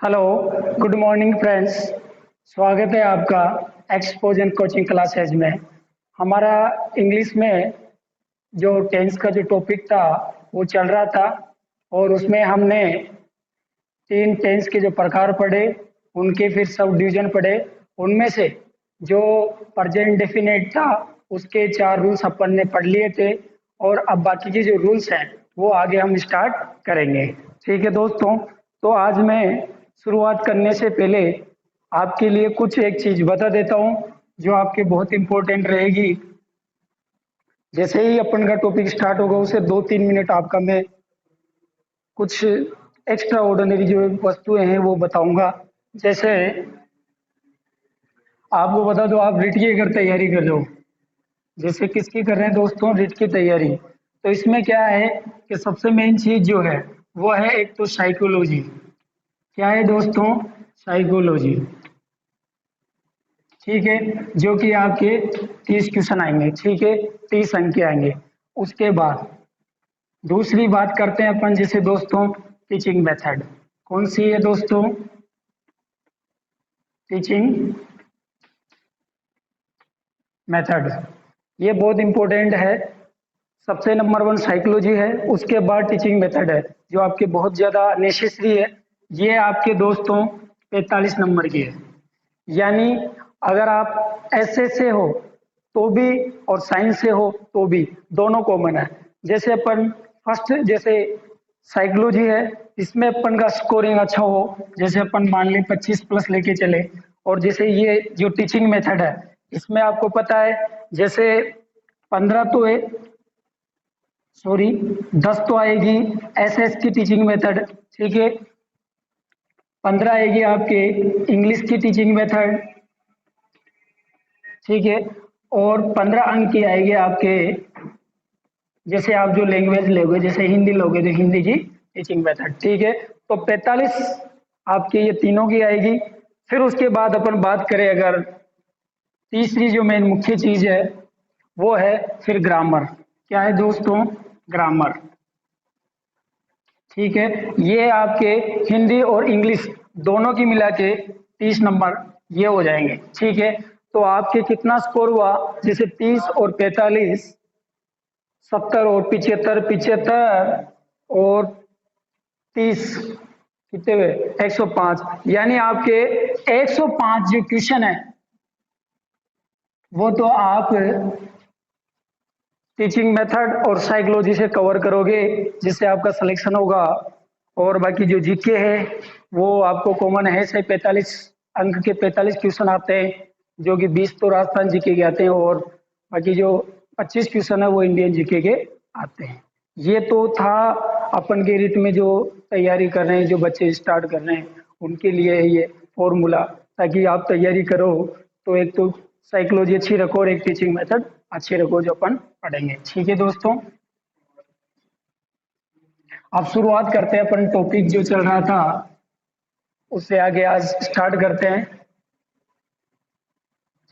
Hello, good morning friends. स्वागत है आपका एक्सपोज एंड कोचिंग क्लासेज में। हमारा इंग्लिश में जो टेंस का जो टॉपिक था वो चल रहा था और उसमें हमने 3 टेंस के जो प्रकार पढ़े, उनके फिर सब डिवीजन पढ़े। उनमें से जो प्रेजेंट डेफिनेट था उसके 4 रूल्स अपन ने पढ़ लिए थे और अब बाकी के जो रूल्स हैं वो आगे हम स्टार्ट करेंगे। ठीक है दोस्तों, तो आज मैं शुरुआत करने से पहले आपके लिए कुछ एक चीज बता देता हूँ जो आपके बहुत इंपॉर्टेंट रहेगी। जैसे ही अपन का टॉपिक स्टार्ट होगा उसे 2-3 मिनट आपका मैं कुछ एक्स्ट्रा ऑर्डिनरी जो वस्तुएं हैं वो बताऊंगा। जैसे आपको बता दो, आप रिट की अगर तैयारी कर रहे हो, जैसे किसकी कर रहे हैं दोस्तों, रिट की तैयारी, तो इसमें क्या है कि सबसे मेन चीज जो है वो है एक तो साइकोलॉजी। क्या है दोस्तों? साइकोलॉजी। ठीक है, जो कि आपके 30 क्वेश्चन आएंगे। ठीक है, 30 अंक के आएंगे। उसके बाद दूसरी बात करते हैं अपन, जैसे दोस्तों टीचिंग मेथड। कौन सी है दोस्तों? Teaching method. ये बहुत इंपॉर्टेंट है। सबसे नंबर 1 साइकोलॉजी है, उसके बाद टीचिंग मेथड है जो आपके बहुत ज्यादा नेसेसरी है। ये आपके दोस्तों 45 नंबर की है। यानी अगर आप एसए से हो तो भी और साइंस से हो तो भी दोनों कॉमन है। जैसे अपन फर्स्ट जैसे साइकोलॉजी है, इसमें अपन का स्कोरिंग अच्छा हो, जैसे अपन मान लें 25 प्लस लेके चले। और जैसे ये जो टीचिंग मेथड है इसमें आपको पता है जैसे 15 तो है, सॉरी 10 तो आएगी एसएस की टीचिंग मेथड। ठीक है, 15 आएगी आपके इंग्लिश की टीचिंग मेथड। ठीक है, और 15 अंक की आएगी आपके, जैसे आप जो लैंग्वेज लोगे, जैसे हिंदी लोगे तो हिंदी की टीचिंग मेथड। ठीक है, तो 45 आपके ये तीनों की आएगी। फिर उसके बाद अपन बात करें अगर तीसरी जो मेन मुख्य चीज है वो है फिर ग्रामर। क्या है दोस्तों? ग्रामर। ठीक है, ये आपके हिंदी और इंग्लिश दोनों की मिला के 30 नंबर ये हो जाएंगे। ठीक है, तो आपके कितना स्कोर हुआ? जैसे 30 और 45, 70 और 75, 75 और 30, कितने हुए? 105। यानी आपके 105 जो क्वेश्चन है वो तो आप टीचिंग मेथड और साइकोलॉजी से कवर करोगे, जिससे आपका सिलेक्शन होगा। और बाकी जो जीके है वो आपको कॉमन है, से 45 अंक के 45 क्वेश्चन आते हैं, जो कि 20 तो राजस्थान जीके के आते हैं और बाकी जो 25 क्वेश्चन है वो इंडियन जीके के आते हैं। ये तो था अपन के रीत में जो तैयारी कर रहे हैं, जो बच्चे स्टार्ट कर रहे हैं उनके लिए है ये फॉर्मूला, ताकि आप तैयारी करो तो एक तो साइकोलॉजी अच्छी रखो और एक टीचिंग मेथड अच्छी रखो जो अपन पढ़ेंगे। ठीक है दोस्तों, अब शुरुआत करते हैं अपन टॉपिक जो चल रहा था उससे आगे आज स्टार्ट करते हैं।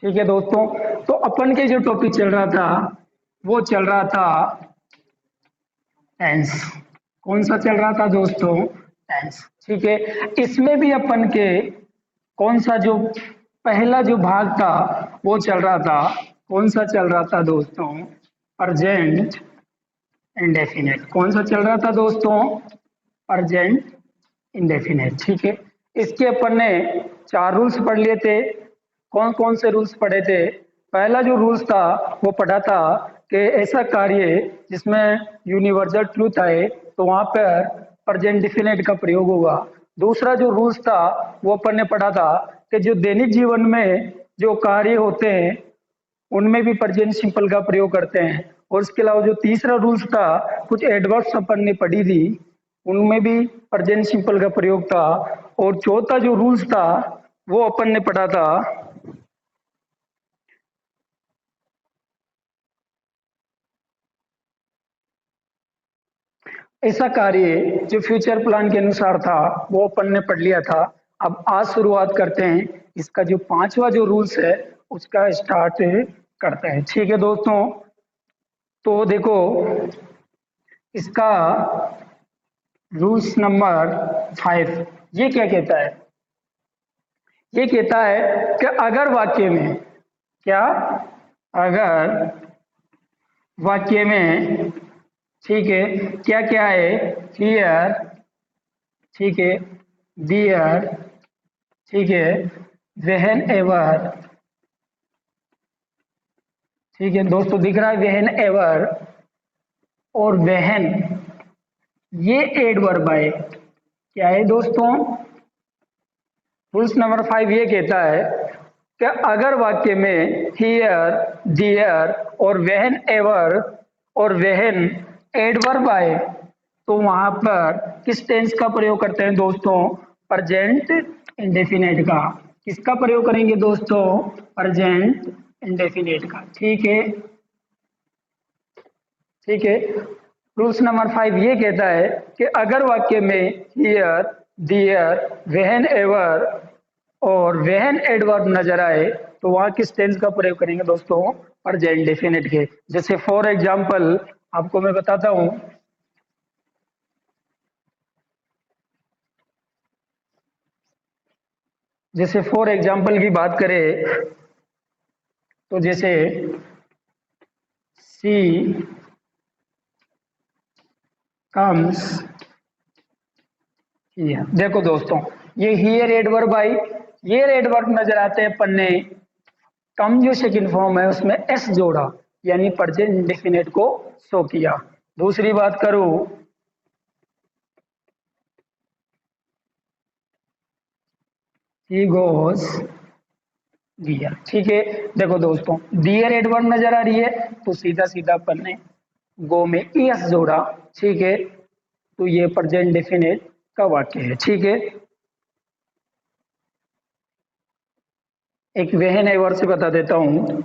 ठीक है दोस्तों, तो अपन के जो टॉपिक चल रहा था वो चल रहा था टेंस। कौन सा चल रहा था दोस्तों? टेंस। ठीक है, इसमें भी अपन के कौन सा जो पहला जो भाग था वो चल रहा था, कौन सा चल रहा था दोस्तों? Present indefinite. कौन सा चल रहा था दोस्तों? Present indefinite. ठीक है, इसके अपन ने 4 रूल्स पढ़ लिए थे। कौन कौन से रूल्स पढ़े थे? पहला जो रूल्स था वो पढ़ा था कि ऐसा कार्य जिसमें यूनिवर्सल ट्रूथ आए तो वहां पर प्रेजेंट डिफिनेट का प्रयोग होगा। दूसरा जो रूल्स था वो अपन ने पढ़ा था कि जो दैनिक जीवन में जो कार्य होते हैं उनमें भी प्रेजेंट सिंपल का प्रयोग करते हैं। और इसके अलावा जो तीसरा रूल्स था, कुछ एडवर्ब्स अपन ने पढ़ी थी, उनमें भी प्रेजेंट सिंपल का प्रयोग था। और चौथा जो रूल्स था वो अपन ने पढ़ा था, ऐसा कार्य जो फ्यूचर प्लान के अनुसार था वो अपन ने पढ़ लिया था। अब आज शुरुआत करते हैं इसका जो 5वां जो रूल्स है उसका स्टार्ट करते हैं। ठीक है दोस्तों, तो देखो इसका रूल्स नंबर 5 ये क्या कहता है? ये कहता है कि अगर वाक्य में, क्या, अगर वाक्य में, ठीक है, क्या क्या है, हियर, ठीक है, दियर, ठीक है, वेहन एवर, ठीक है दोस्तों, दिख रहा है वेहन एवर और वेहन, ये एडवर्ब है। क्या है दोस्तों? रूल्स नंबर 5 ये कहता है कि अगर वाक्य में हियर, दियर और वेहन एवर और वेहन एडवर्ब आए तो वहां पर किस टेंस का प्रयोग करते हैं दोस्तों? प्रेजेंट इंडेफिनिट का। किसका प्रयोग करेंगे दोस्तों? प्रेजेंट इंडेफिनिट का। ठीक है, ठीक है। रूल्स नंबर 5 ये कहता है कि अगर वाक्य में हियर, दियर, वेहन एवर और वेहन एडवर्ब नजर आए तो वहां किस टेंस का प्रयोग करेंगे दोस्तों? प्रेजेंट डेफिनेट के। जैसे फॉर एग्जांपल आपको मैं बताता हूं, जैसे फॉर एग्जांपल की बात करें तो जैसे सी कम्स हियर, देखो दोस्तों ये हियर एडवर्ब आई, ये एडवर्ब नजर आते हैं पन्ने, कम जो सेकंड फॉर्म है उसमें एस जोड़ा, यानी प्रेजेंट इंडेफिनिट को शो किया। दूसरी बात करूं, ही गोज दियर, ठीक है। देखो दोस्तों दियर एडवर्ब नजर आ रही है तो सीधा सीधा अपन ने गो में एस जोड़ा, ठीक है, तो ये प्रेजेंट डेफिनेट का वाक्य है। ठीक है, एक वेहन एवर से बता देता हूं,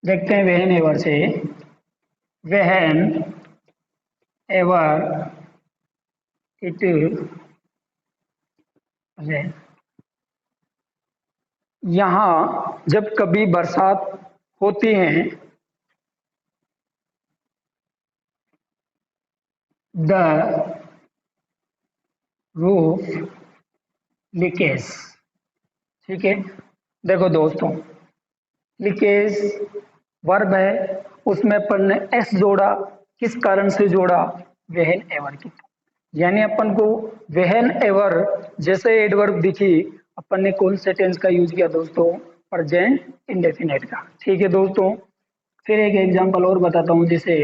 देखते हैं वेहन एवर से। वेहन एवर इट रेन, यहाँ जब कभी बरसात होती है, द रूफ लीकेज, ठीक है। देखो दोस्तों लीकेज वर्ब है, उसमें अपन ने एस जोड़ा, किस कारण से जोड़ा? वेहन एवर की, यानी अपन को वेहन एवर जैसे एडवर्ब दिखी, अपन ने कौन से टेंस का यूज किया दोस्तों? प्रेजेंट इंडेफिनिट का। ठीक है दोस्तों, फिर एक एग्जांपल और बताता हूं, जैसे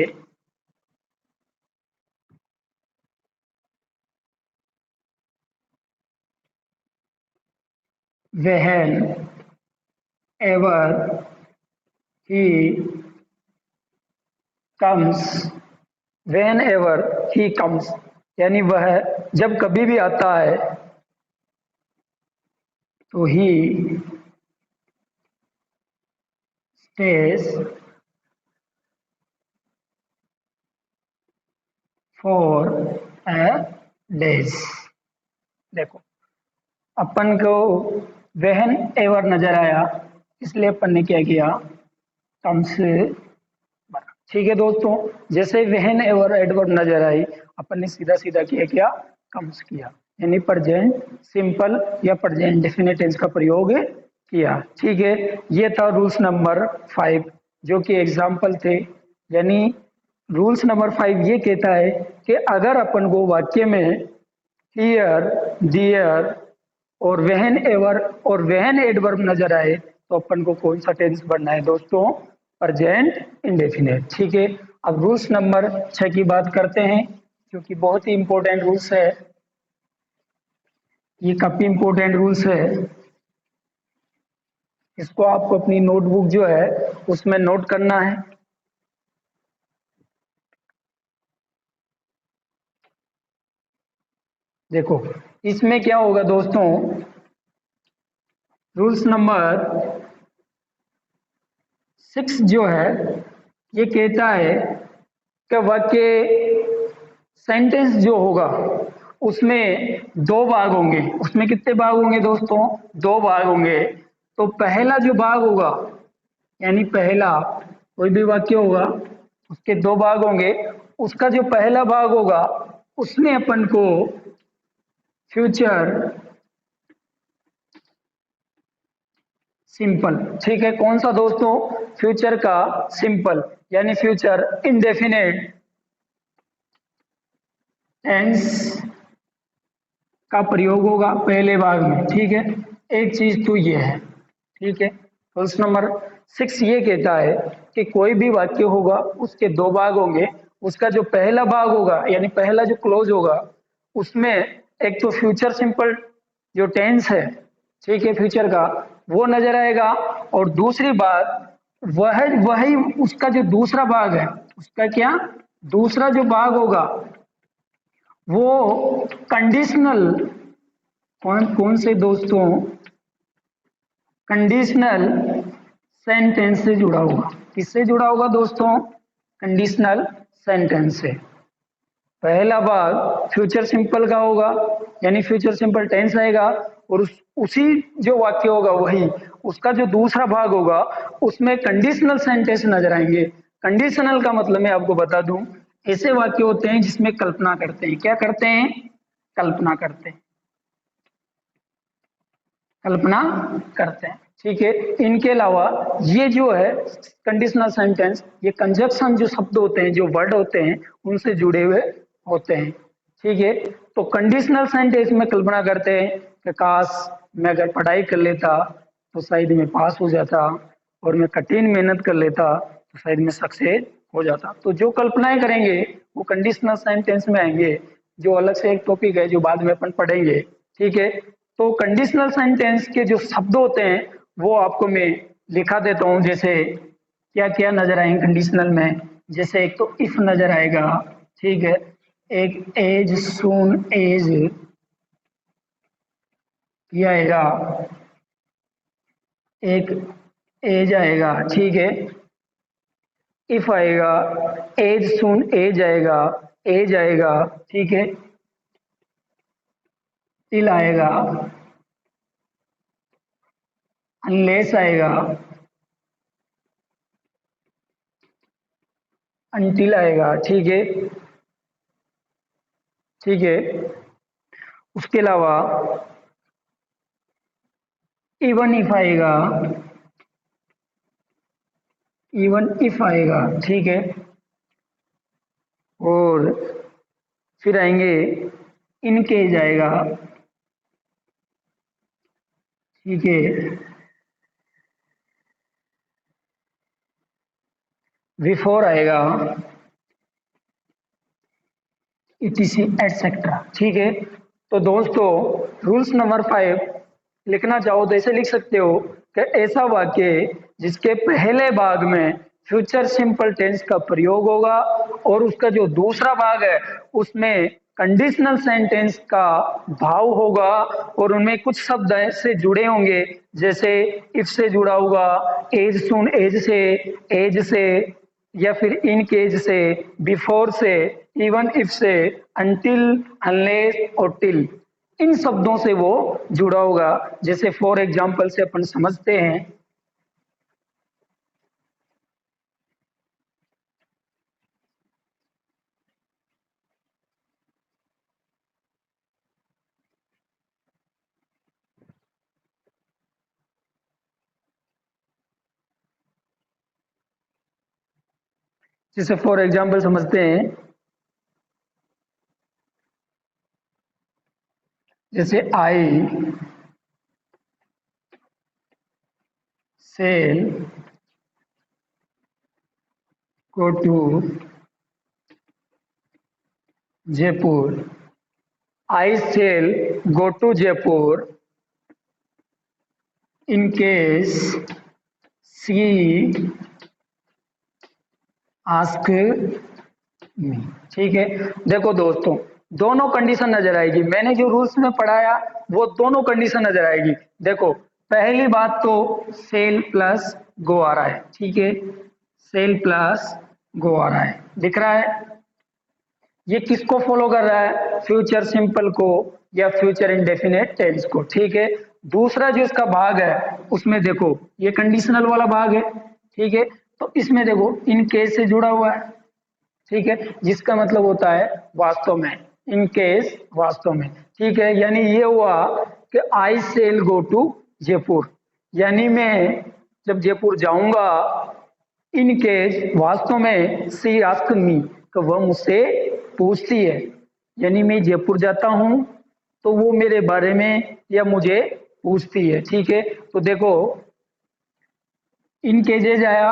वेहन ever he comes, when ever he comes, यानी वह जब कभी भी आता है तो ही स्टेज फॉर ए डेज। देखो अपन को वेहन एवर नजर आया, इसलिए अपन ने क्या किया? कम्स बना। ठीक है दोस्तों, जैसे वेहन एवर एडवर्ब नजर आई, अपन ने सीधा सीधा किया क्या? कम्स किया, यानी प्रेजेंट सिंपल या प्रेजेंट डेफिनेट टेंस का प्रयोग किया। ठीक है, ये था रूल्स नंबर 5 जो कि एग्जाम्पल थे। यानी रूल्स नंबर 5 ये कहता है कि अगर अपन को वाक्य में हियर, दियर और वेहन एवर और वेहन एडवर्ब नजर आए तो अपन को कौन सा टेंस बनना है दोस्तों? Present indefinite. ठीक है, अब रूल्स नंबर 6 की बात करते हैं, क्योंकि बहुत ही इंपॉर्टेंट रूल्स है, ये काफी इंपॉर्टेंट रूल्स है। इसको आपको अपनी नोटबुक जो है उसमें नोट करना है। देखो इसमें क्या होगा दोस्तों, रूल्स नंबर 6 जो है ये कहता है कि वाक्य सेंटेंस जो होगा उसमें दो भाग होंगे। उसमें कितने भाग होंगे दोस्तों? दो भाग होंगे। तो पहला जो भाग होगा, यानी पहला कोई भी वाक्य होगा उसके दो भाग होंगे। उसका जो पहला भाग होगा उसमें अपन को फ्यूचर सिंपल, ठीक है, कौन सा दोस्तों? फ्यूचर का सिंपल, यानी फ्यूचर इंडेफिनेट टेंस का प्रयोग होगा पहले भाग में, ठीक है। एक चीज तो ये है, ठीक है। क्वेश्चन नंबर 6 ये कहता है कि कोई भी वाक्य होगा उसके दो भाग होंगे। उसका जो पहला भाग होगा यानी पहला जो क्लोज होगा उसमें एक तो फ्यूचर सिंपल जो टेंस है, ठीक है, फ्यूचर का, वो नजर आएगा। और दूसरी बात, वह वही उसका जो दूसरा भाग है, उसका क्या दूसरा जो भाग होगा वो कंडीशनल, कौन कौन से दोस्तों? कंडीशनल सेंटेंस से जुड़ा होगा। किससे जुड़ा होगा दोस्तों? कंडीशनल सेंटेंस से। पहला भाग फ्यूचर सिंपल का होगा, यानी फ्यूचर सिंपल टेंस आएगा। और उसी जो वाक्य होगा वही उसका जो दूसरा भाग होगा उसमें कंडीशनल सेंटेंस नजर आएंगे। कंडीशनल का मतलब मैं आपको बता दूं, ऐसे वाक्य होते हैं जिसमें कल्पना करते हैं। क्या करते हैं? कल्पना करते हैं, कल्पना करते हैं, ठीक है। इनके अलावा ये जो है कंडीशनल सेंटेंस, ये कंजक्शन जो शब्द होते हैं, जो वर्ड होते हैं, उनसे जुड़े हुए होते हैं, ठीक है। तो कंडीशनल सेंटेंस में कल्पना करते हैं कि काश मैं अगर पढ़ाई कर लेता तो शायद मैं पास हो जाता, और मैं कठिन मेहनत कर लेता तो शायद मैं सक्सेस हो जाता। तो जो कल्पनाएं करेंगे वो कंडीशनल सेंटेंस में आएंगे, जो अलग से एक टॉपिक है जो बाद में अपन पढ़ेंगे, ठीक है। तो कंडीशनल सेंटेंस के जो शब्द होते हैं वो आपको मैं लिखा देता हूं। जैसे क्या क्या नजर आएंगे कंडीशनल में? जैसे एक तो इफ नजर आएगा, ठीक है। एक एज सून एज ये आएगा, एक एज आएगा, ठीक है। इफ आएगा, एज सून एज आएगा, एज आएगा, ठीक है। टिल आएगा, अनलेस आएगा, अनटिल आएगा, ठीक है, ठीक है। उसके अलावा इवन इफ आएगा, इवन इफ आएगा, ठीक है। और फिर आएंगे इनकेज आएगा, ठीक है। बिफोर आएगा, इटीसी एटसेट्रा, ठीक है। तो दोस्तों रूल्स नंबर 5 लिखना चाहो तो ऐसे लिख सकते हो कि ऐसा वाक्य जिसके पहले भाग में फ्यूचर सिंपल टेंस का प्रयोग होगा और उसका जो दूसरा भाग है उसमें कंडीशनल सेंटेंस का भाव होगा, और उनमें कुछ शब्द ऐसे जुड़े होंगे, जैसे इफ से जुड़ा होगा, एज सुन एज से, या फिर इन केज से, बिफोर से, इवन इफ से, अनटिल, अनलेस और टिल, इन शब्दों से वो जुड़ा होगा। जैसे फॉर एग्जाम्पल से अपन समझते हैं, जैसे फॉर एग्जाम्पल समझते हैं, जैसे I shall go to Jaipur, I shall go to Jaipur in case she ask me, ठीक है। देखो दोस्तों दोनों कंडीशन नजर आएगी, मैंने जो रूल्स में पढ़ाया वो दोनों कंडीशन नजर आएगी। देखो पहली बात तो सेल प्लस गो आ रहा है, ठीक है, सेल प्लस गो आ रहा है, दिख रहा है। ये किसको फॉलो कर रहा है, फ्यूचर सिंपल को या फ्यूचर इंडेफिनिट टेंस को। ठीक है, दूसरा जो इसका भाग है उसमें देखो ये कंडीशनल वाला भाग है। ठीक है, तो इसमें देखो इन केस से जुड़ा हुआ है। ठीक है, जिसका मतलब होता है वास्तव में, इन केस वास्तव में। ठीक है, यानी ये हुआ कि आई सेल गो टू जयपुर, यानी मैं जब जयपुर जाऊंगा, इन केस वास्तव में सी आस्क मी, तो वह मुझसे पूछती है, यानी मैं जयपुर जाता हूं तो वो मेरे बारे में या मुझे पूछती है। ठीक है, तो देखो इन केजेज आया,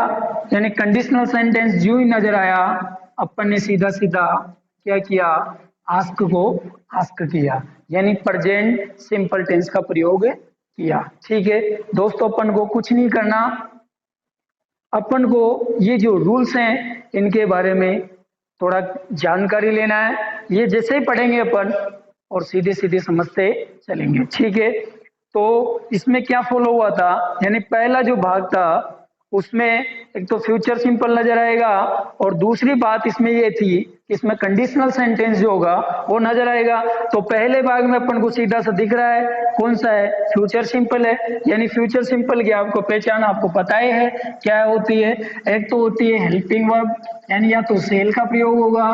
यानी कंडीशनल सेंटेंस जो ही नजर आया अपन ने सीधा सीधा क्या किया, आस्क को आस्क किया, यानी प्रेजेंट सिंपल टेंस का प्रयोग किया। ठीक है दोस्तों, अपन को कुछ नहीं करना, अपन को ये जो रूल्स हैं इनके बारे में थोड़ा जानकारी लेना है। ये जैसे ही पढ़ेंगे अपन और सीधे सीधे समझते चलेंगे। ठीक है, तो इसमें क्या फॉलो हुआ था, यानी पहला जो भाग था उसमें एक तो फ्यूचर सिंपल नजर आएगा, और दूसरी बात इसमें ये थी कि इसमें कंडीशनल सेंटेंस जो होगा वो नजर आएगा। तो पहले भाग में अपन को सीधा सा दिख रहा है कौन सा है, फ्यूचर सिंपल है, यानी फ्यूचर सिंपल की आपको पहचान आपको पता ही है क्या होती है। एक तो होती है हेल्पिंग वर्ब, यानी या तो सेल का प्रयोग होगा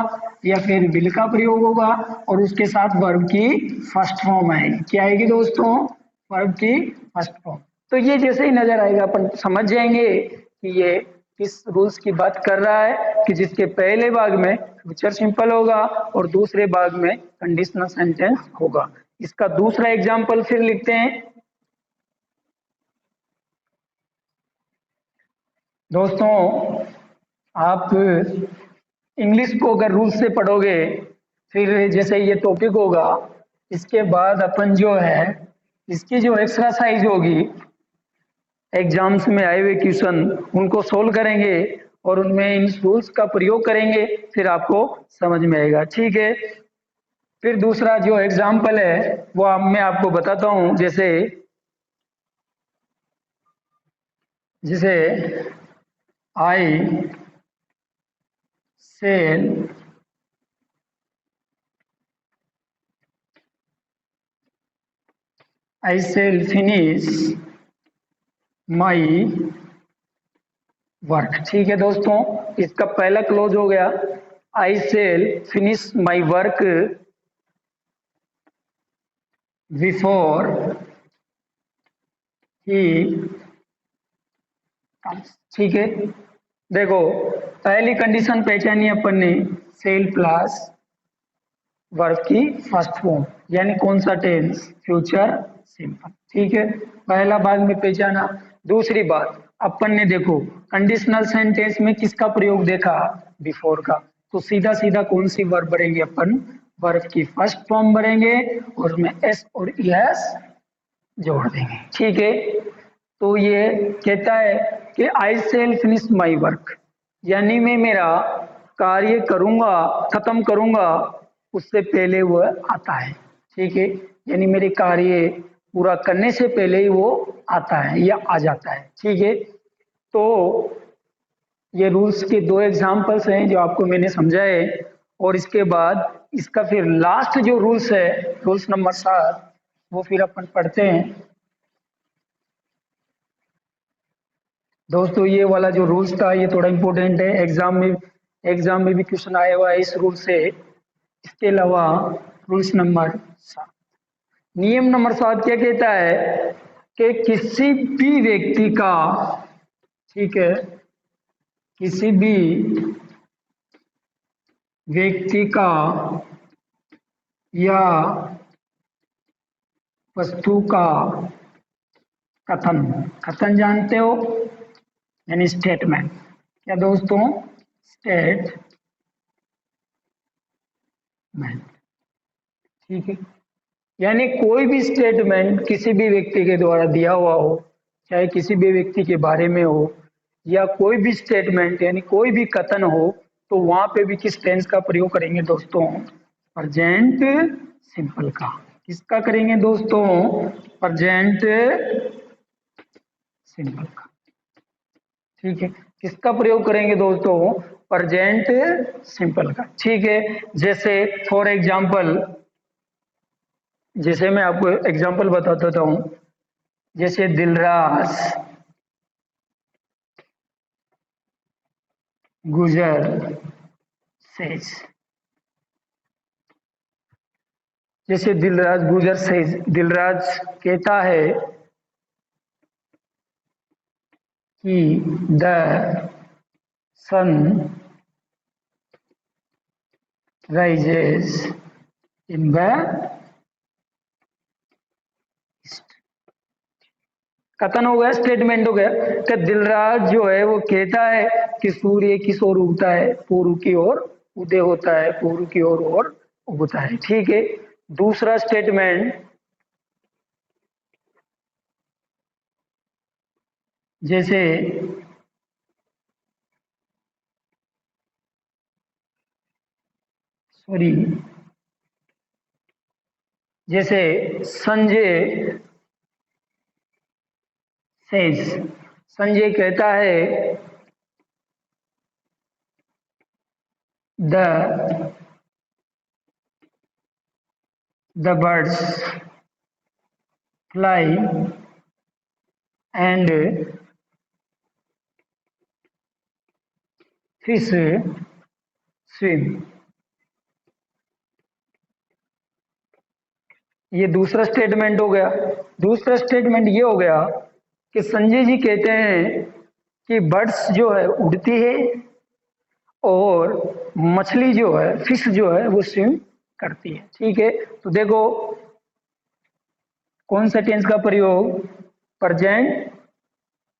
या फिर विल का प्रयोग होगा, और उसके साथ वर्ब की फर्स्ट फॉर्म आएगी। क्या आएगी दोस्तों, वर्ब की फर्स्ट फॉर्म। तो ये जैसे ही नजर आएगा अपन समझ जाएंगे कि ये किस रूल्स की बात कर रहा है, कि जिसके पहले भाग में फ्यूचर सिंपल होगा और दूसरे भाग में कंडीशनल सेंटेंस होगा। इसका दूसरा एग्जांपल फिर लिखते हैं दोस्तों। आप इंग्लिश को अगर रूल से पढ़ोगे, फिर जैसे ये टॉपिक होगा, इसके बाद अपन जो है इसकी जो एक्सरसाइज होगी, एग्जाम्स में आए हुए क्वेश्चन उनको सोल्व करेंगे और उनमें इन रूल्स का प्रयोग करेंगे, फिर आपको समझ में आएगा। ठीक है, फिर दूसरा जो एग्जाम्पल है वो मैं आपको बताता हूं, जैसे जैसे I cell I shall finish my work। ठीक है दोस्तों, इसका पहला क्लोज हो गया, I shall finish my work before he comes। ठीक है, देखो पहली कंडीशन पहचानी अपन ने, सेल प्लस वर्ब की फर्स्ट फॉर्म, यानी कौन सा टेंस, फ्यूचर सिंपल। ठीक है, पहला भाग में पहचाना। दूसरी बात अपन ने देखो कंडीशनल सेंटेंस में किसका प्रयोग देखा, बिफोर का, तो सीधा सीधा कौन सी वर्ब भरेंगे अपन, वर्ब की फर्स्ट फॉर्म भरेंगे और उसमें एस और एस जोड़ देंगे। ठीक है, तो ये कहता है कि आई सेल फिनिश माई वर्क, यानी मैं मेरा कार्य करूंगा, खत्म करूंगा उससे पहले वह आता है। ठीक है, यानी मेरे कार्य पूरा करने से पहले ही वो आता है या आ जाता है। ठीक है, तो ये रूल्स के दो एग्जांपल्स हैं जो आपको मैंने समझाए, और इसके बाद इसका फिर लास्ट जो रूल्स है, रूल्स नंबर 7, वो फिर अपन पढ़ते हैं दोस्तों। ये वाला जो रूल्स था ये थोड़ा इंपॉर्टेंट है, एग्जाम में भी क्वेश्चन आया हुआ है इस रूल से। इसके अलावा रूल्स नंबर 7, नियम नंबर 7 क्या कहता है कि किसी भी व्यक्ति का, ठीक है, किसी भी व्यक्ति का या वस्तु का कथन, कथन जानते हो, यानी स्टेटमेंट। क्या दोस्तों, स्टेटमेंट। ठीक है, यानी कोई भी स्टेटमेंट किसी भी व्यक्ति के द्वारा दिया हुआ हो, चाहे किसी भी व्यक्ति के बारे में हो, या कोई भी स्टेटमेंट यानी कोई भी कथन हो, तो वहां पे भी किस टेंस का प्रयोग करेंगे दोस्तों, प्रेजेंट सिंपल का। किसका करेंगे दोस्तों, प्रेजेंट सिंपल का। ठीक है, किसका प्रयोग करेंगे दोस्तों? प्रेजेंट सिंपल का। ठीक है, जैसे फॉर एग्जाम्पल, जैसे मैं आपको एग्जाम्पल बताता हूँ, जैसे दिलराज गुजर सेज, जैसे दिलराज गुजर सेज, दिलराज कहता है कि the sun rises in the कथन हो गया, स्टेटमेंट हो गया कि दिलराज जो है वो कहता है कि सूर्य किस ओर उगता है? पूर्व की ओर उदय होता है, पूर्व की ओर और उगता है। ठीक है, दूसरा स्टेटमेंट, जैसे सॉरी, जैसे संजय सेज, संजय कहता है the birds fly and fish swim। ये दूसरा स्टेटमेंट हो गया। दूसरा स्टेटमेंट ये हो गया कि संजय जी कहते हैं कि बर्ड्स जो है उड़ती है और मछली जो है, फिश जो है वो स्विम करती है। ठीक है, तो देखो कौन सा टेंस का प्रयोग? प्रेजेंट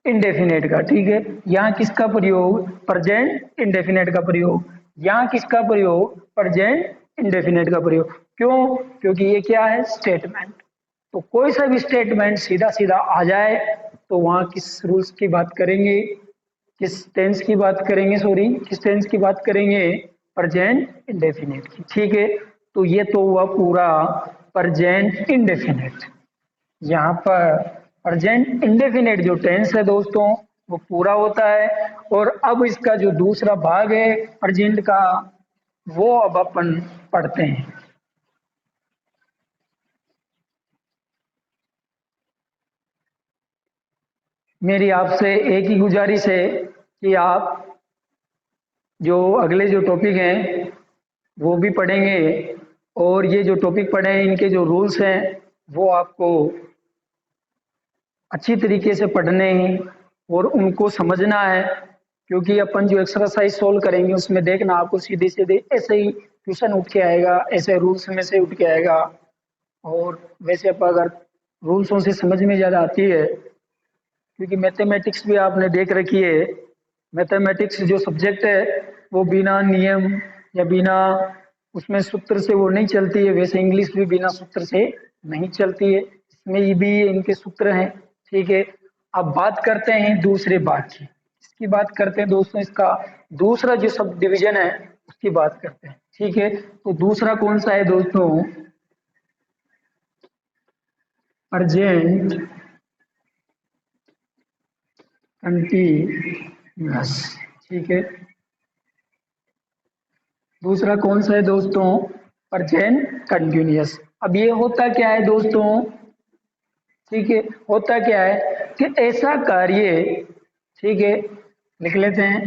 इंडेफिनेट का। ठीक है, यहाँ किसका प्रयोग? प्रेजेंट इंडेफिनेट का प्रयोग। यहाँ किसका प्रयोग? प्रेजेंट इंडेफिनेट का प्रयोग। क्यों? क्योंकि ये क्या है? स्टेटमेंट। तो कोई सा भी स्टेटमेंट सीधा सीधा आ जाए तो वहां किस रूल्स की बात करेंगे? किस टेंस की बात करेंगे? सॉरी, किस टेंस की बात करेंगे? प्रेजेंट इंडेफिनेट की। ठीक है, तो ये तो हुआ पूरा प्रेजेंट इंडेफिनेट। यहाँ पर प्रेजेंट इंडेफिनेट जो टेंस है दोस्तों वो पूरा होता है। और अब इसका जो दूसरा भाग है प्रेजेंट का, वो अब अपन पढ़ते हैं। मेरी आपसे एक ही गुजारिश है कि आप जो अगले जो टॉपिक हैं वो भी पढ़ेंगे, और ये जो टॉपिक पढ़े हैं इनके जो रूल्स हैं वो आपको अच्छी तरीके से पढ़ने हैं और उनको समझना है। क्योंकि अपन जो एक्सरसाइज सोल्व करेंगे उसमें देखना आपको सीधे सीधे ऐसे ही क्वेश्चन उठ के आएगा, ऐसे रूल्स में से उठ के आएगा। और वैसे आप अगर रूल्सों से समझ में ज़्यादा आती है, क्योंकि मैथमेटिक्स भी आपने देख रखी है, मैथमेटिक्स जो सब्जेक्ट है वो बिना नियम या बिना उसमें सूत्र से वो नहीं चलती है। वैसे इंग्लिश भी बिना सूत्र से नहीं चलती है, इसमें भी इनके सूत्र हैं। ठीक है, अब बात करते हैं दूसरे भाग की। इसकी बात करते हैं दोस्तों, इसका दूसरा जो सब डिवीजन है उसकी बात करते हैं। ठीक है, तो दूसरा कौन सा है दोस्तों? Urgent continuous. ठीक है, दूसरा कौन सा है दोस्तों? Present continuous. अब ये होता क्या है दोस्तों? ठीक है, होता क्या है कि ऐसा कार्य, ठीक है लिख लेते हैं,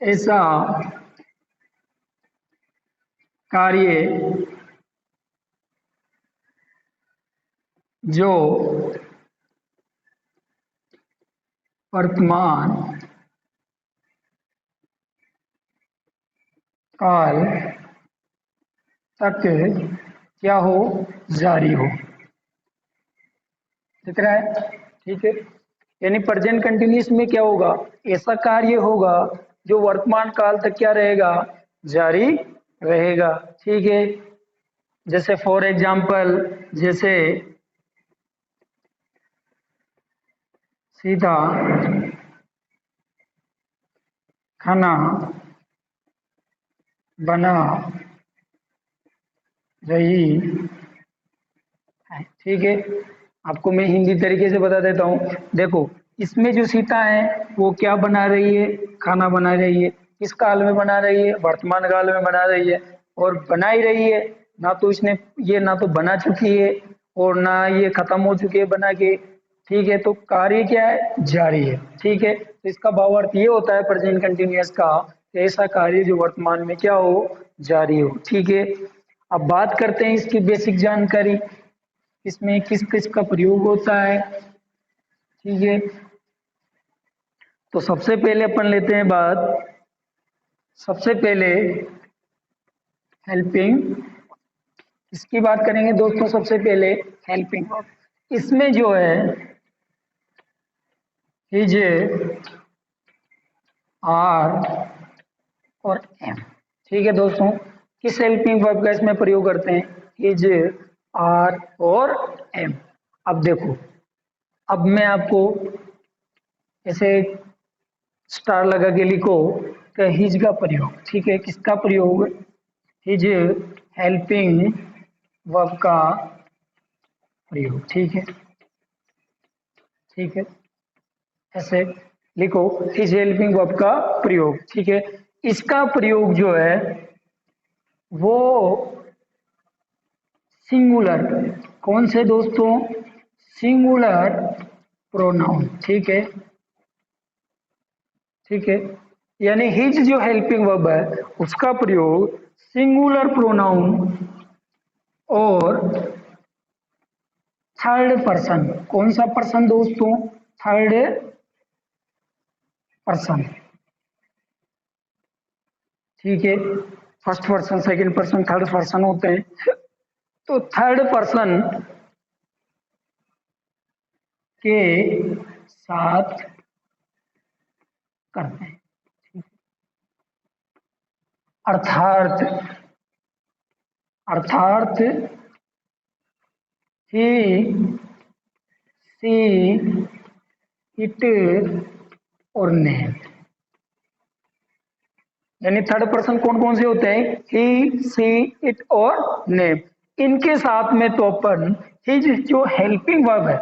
ऐसा कार्य जो वर्तमान काल तक क्या हो? जारी हो। दिख रहा है? ठीक है, यानी प्रेजेंट कंटिन्यूअस में क्या होगा? ऐसा कार्य होगा जो वर्तमान काल तक क्या रहेगा? जारी रहेगा। ठीक है, जैसे फॉर एग्जाम्पल, जैसे सीता खाना बना रही है। ठीक है, आपको मैं हिंदी तरीके से बता देता हूँ। देखो, इसमें जो सीता है वो क्या बना रही है, खाना बना रही है। किस काल में बना रही है, वर्तमान काल में बना रही है, और बना ही रही है। ना तो इसने ये ना तो बना चुकी है और ना ये खत्म हो चुकी है बना के। ठीक है, तो कार्य क्या है, जारी है। ठीक है, तो इसका भावार्थ ये होता है प्रेजेंट कंटिन्यूअस का, कि ऐसा कार्य जो वर्तमान में क्या हो, जारी हो। ठीक है, अब बात करते हैं इसकी बेसिक जानकारी, इसमें किस किस का प्रयोग होता है। ठीक है, तो सबसे पहले अपन लेते हैं बात, सबसे पहले हेल्पिंग, इसकी बात करेंगे दोस्तों। सबसे पहले हेल्पिंग, इसमें जो है हिज, आर और एम। ठीक है दोस्तों, किस हेल्पिंग वर्ब का इसमें प्रयोग करते हैं, हिज, आर और एम। अब देखो, अब मैं आपको ऐसे स्टार लगा के लिखो कि हिज का प्रयोग। ठीक है, किसका प्रयोग, हिज हेल्पिंग वर्ब का प्रयोग। ठीक है, ठीक है, ऐसे लिखो, हिज हेल्पिंग वर्ब का प्रयोग। ठीक है, इसका प्रयोग जो है वो सिंगुलर, कौन से दोस्तों, सिंगुलर प्रोनाउन। ठीक है, ठीक है, यानी हिज जो हेल्पिंग वर्ब है उसका प्रयोग सिंगुलर प्रोनाउन और थर्ड पर्सन। कौन सा पर्सन दोस्तों, थर्ड पर्सन। ठीक है, first person, second person, third person होते हैं, तो थर्ड पर्सन के साथ करते हैं। अर्थात, अर्थात ही, सी, इट और नेम। यानी थर्ड पर्सन कौन कौन से होते हैं, ही, सी, इट और नेम। इनके साथ में तो अपन हिज जो हेल्पिंग वर्ब है,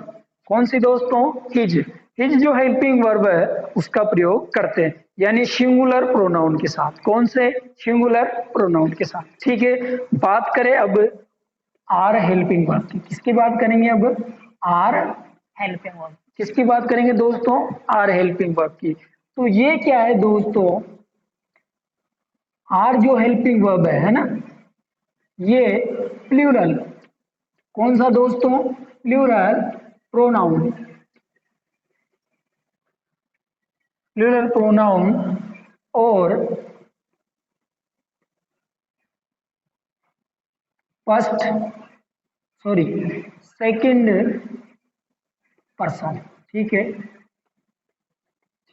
कौन सी दोस्तों, हिज, हिज जो हेल्पिंग वर्ब है उसका प्रयोग करते हैं, यानी सिंगुलर प्रोनाउन के साथ। कौन से, सिंगुलर प्रोनाउन के साथ। ठीक है, बात करें अब आर हेल्पिंग वर्ब की, किसकी बात करेंगे अब, आर हेल्पिंग वर्ब, किसकी बात करेंगे दोस्तों, आर हेल्पिंग वर्ब की। तो ये क्या है दोस्तों, आर जो हेल्पिंग वर्ब है ना, ये प्लूरल, कौन सा दोस्तों, प्लूरल प्रोनाउन, प्लूरल प्रोनाउन और फर्स्ट, सॉरी, सेकंड पर्सन। ठीक है,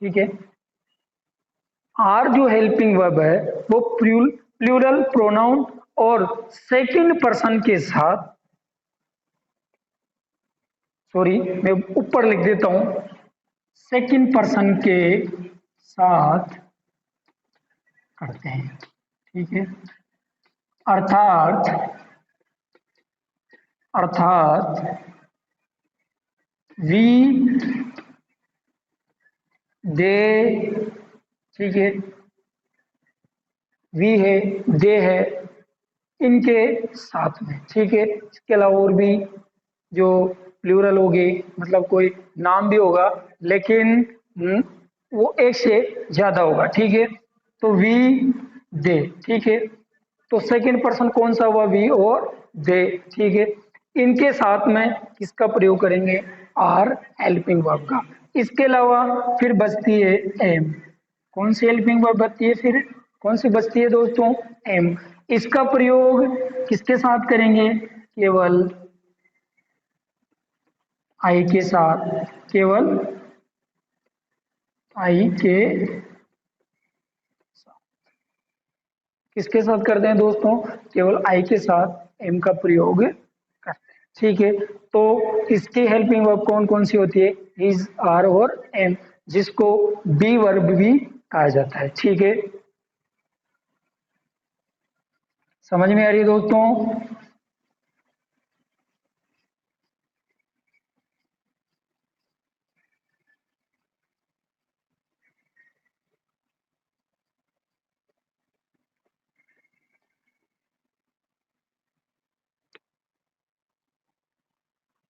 ठीक है, आर जो हेल्पिंग वर्ब है वो प्लूरल प्रोनाउन और सेकंड पर्सन के साथ, सॉरी मैं ऊपर लिख देता हूं, सेकंड पर्सन के साथ करते हैं। ठीक है, अर्थात, अर्थात वी, दे, ठीक है, वी है, दे है, इनके साथ में। ठीक है, इसके अलावा और भी जो प्लूरल होगी, मतलब कोई नाम भी होगा लेकिन वो एक से ज्यादा होगा। ठीक है, तो वी, दे। ठीक है, तो सेकंड पर्सन कौन सा हुआ, वी और दे। ठीक है, इनके साथ में किसका प्रयोग करेंगे, आर हेल्पिंग वर्ब का। इसके अलावा फिर बचती है एम, कौन सी हेल्पिंग वर्ब बचती है, फिर कौन सी बचती है दोस्तों, एम। इसका प्रयोग किसके साथ करेंगे, केवल आई के साथ, केवल आई के, किसके साथ करते हैं दोस्तों, केवल आई के साथ एम का प्रयोग करते हैं। ठीक है, तो इसकी हेल्पिंग वर्ब कौन कौन सी होती है, इज, आर और एम, जिसको बी वर्ब भी कहा जाता है। ठीक है, समझ में आ रही है दोस्तों।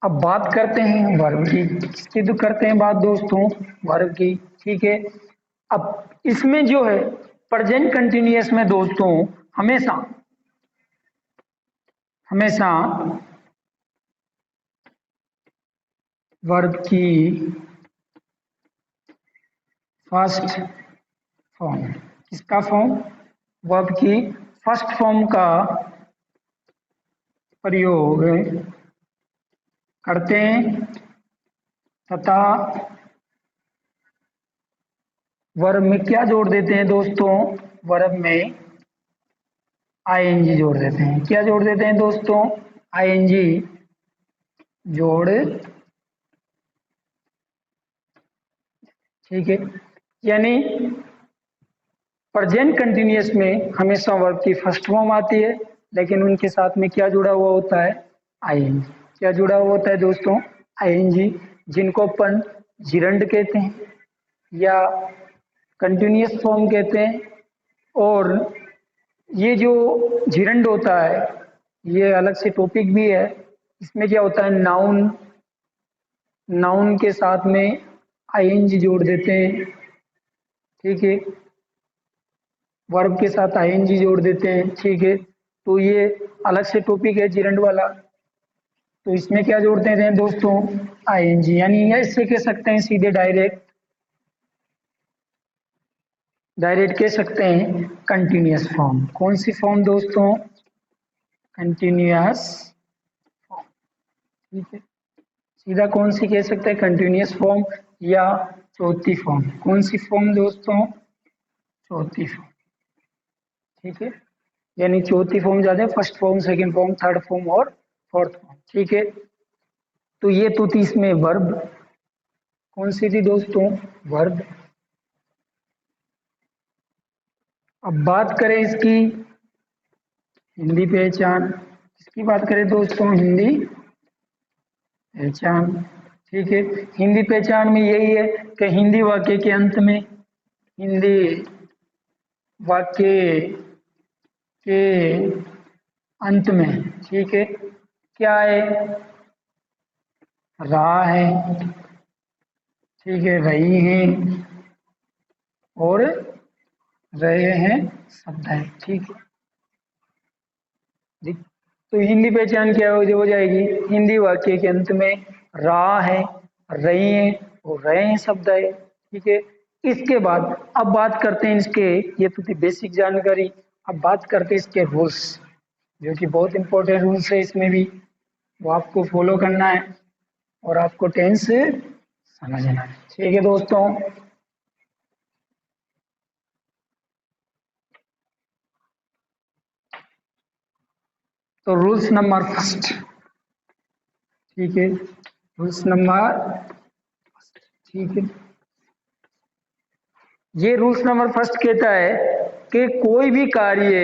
अब बात करते हैं वर्ब की। किसकी तो करते हैं बात दोस्तों? वर्ब की। ठीक है। अब इसमें जो है प्रेजेंट कंटिन्यूअस में दोस्तों हमेशा हमेशा वर्ब की फर्स्ट फॉर्म, किसका फॉर्म? वर्ब की फर्स्ट फॉर्म का प्रयोग करते हैं तथा वर्ब में क्या जोड़ देते हैं दोस्तों? वर्ब में आईएनजी जोड़ देते हैं। क्या जोड़ देते हैं दोस्तों? आईएनजी जोड़, ठीक है। यानी प्रेजेंट कंटिन्यूअस में हमेशा वर्ब की फर्स्ट फॉर्म आती है, लेकिन उनके साथ में क्या जुड़ा हुआ होता है? आईएनजी। क्या जुड़ा हुआ होता है दोस्तों? आईएनजी, जिनको अपन जिरंड कहते हैं या कंटिन्यूअस फॉर्म कहते हैं। और ये जो जिरंड होता है ये अलग से टॉपिक भी है। इसमें क्या होता है? नाउन, नाउन के साथ में आईएनजी जोड़ देते हैं, ठीक है। वर्ब के साथ आईएनजी जोड़ देते हैं, ठीक है। तो ये अलग से टॉपिक है जिरंड वाला। तो इसमें क्या जोड़ते हैं दोस्तों? आईएनजी। यानी इससे कह सकते हैं सीधे डायरेक्ट कह सकते हैं कंटिन्यूअस फॉर्म। कौन सी फॉर्म दोस्तों? कंटिन्यूअस फॉर्म, ठीक है। सीधा कौन सी कह सकते हैं? कंटिन्यूअस फॉर्म या चौथी फॉर्म। कौन सी फॉर्म दोस्तों? चौथी फॉर्म, ठीक है। यानी चौथी फॉर्म जाते हैं first form, second form, third form और फोर्थ फॉर्म, ठीक है। तो ये तो थी इसमें वर्ब। कौन सी थी दोस्तों? वर्ब। अब बात करें इसकी हिंदी पहचान। किसकी बात करें दोस्तों? हिंदी पहचान, ठीक है। हिंदी पहचान में यही है कि हिंदी वाक्य के अंत में, हिंदी वाक्य के अंत में, ठीक है, क्या है? रहा है, ठीक है, रही हैं और रहे हैं शब्द है, ठीक है। तो हिंदी पहचान क्या हो जाएगी? हिंदी वाक्य के अंत में रहा है, रही है और रहे हैं शब्द है, ठीक है। इसके बाद अब बात करते हैं इसके, ये तो थी बेसिक जानकारी। अब बात करते हैं इसके रूल्स, जो कि बहुत इंपॉर्टेंट रूल्स है इसमें भी, वो आपको फॉलो करना है और आपको टेंस समझना है, ठीक है दोस्तों। तो रूल्स नंबर फर्स्ट, ठीक है, रूल्स नंबर, ठीक है। ये रूल्स नंबर फर्स्ट कहता है कि कोई भी कार्य,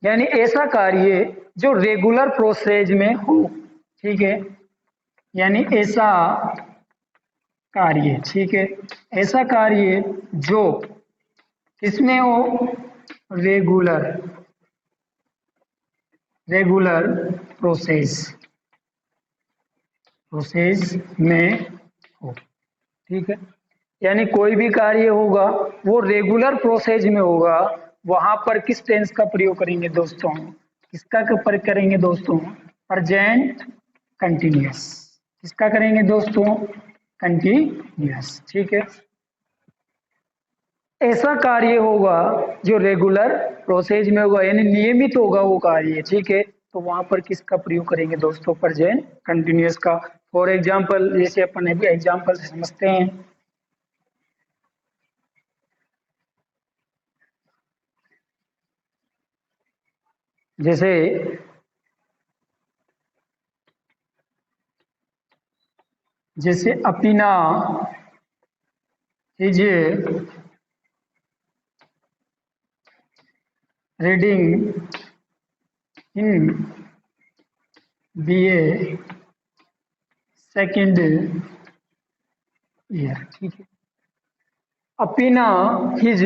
यानी ऐसा कार्य जो रेगुलर प्रोसेस में हो, ठीक है, यानी ऐसा कार्य, ठीक है, ऐसा कार्य जो किसमें हो? रेगुलर प्रोसेस में हो, ठीक है। यानी कोई भी कार्य होगा वो रेगुलर प्रोसेस में होगा, वहां पर किस टेंस का प्रयोग करेंगे दोस्तों? किसका प्रयोग करेंगे दोस्तों? Present continuous. किसका करेंगे दोस्तों? कंटिन्यूअस, ठीक है। ऐसा कार्य होगा जो रेगुलर प्रोसेस में होगा, यानी नियमित होगा वो कार्य, ठीक है। तो वहां पर किसका प्रयोग करेंगे दोस्तों? प्रेजेंट कंटिन्यूअस का। फॉर एग्जाम्पल, जैसे अपन अभी एग्जाम्पल से समझते हैं। जैसे Apeena is reading in BA second year, ठीक है। Apeena is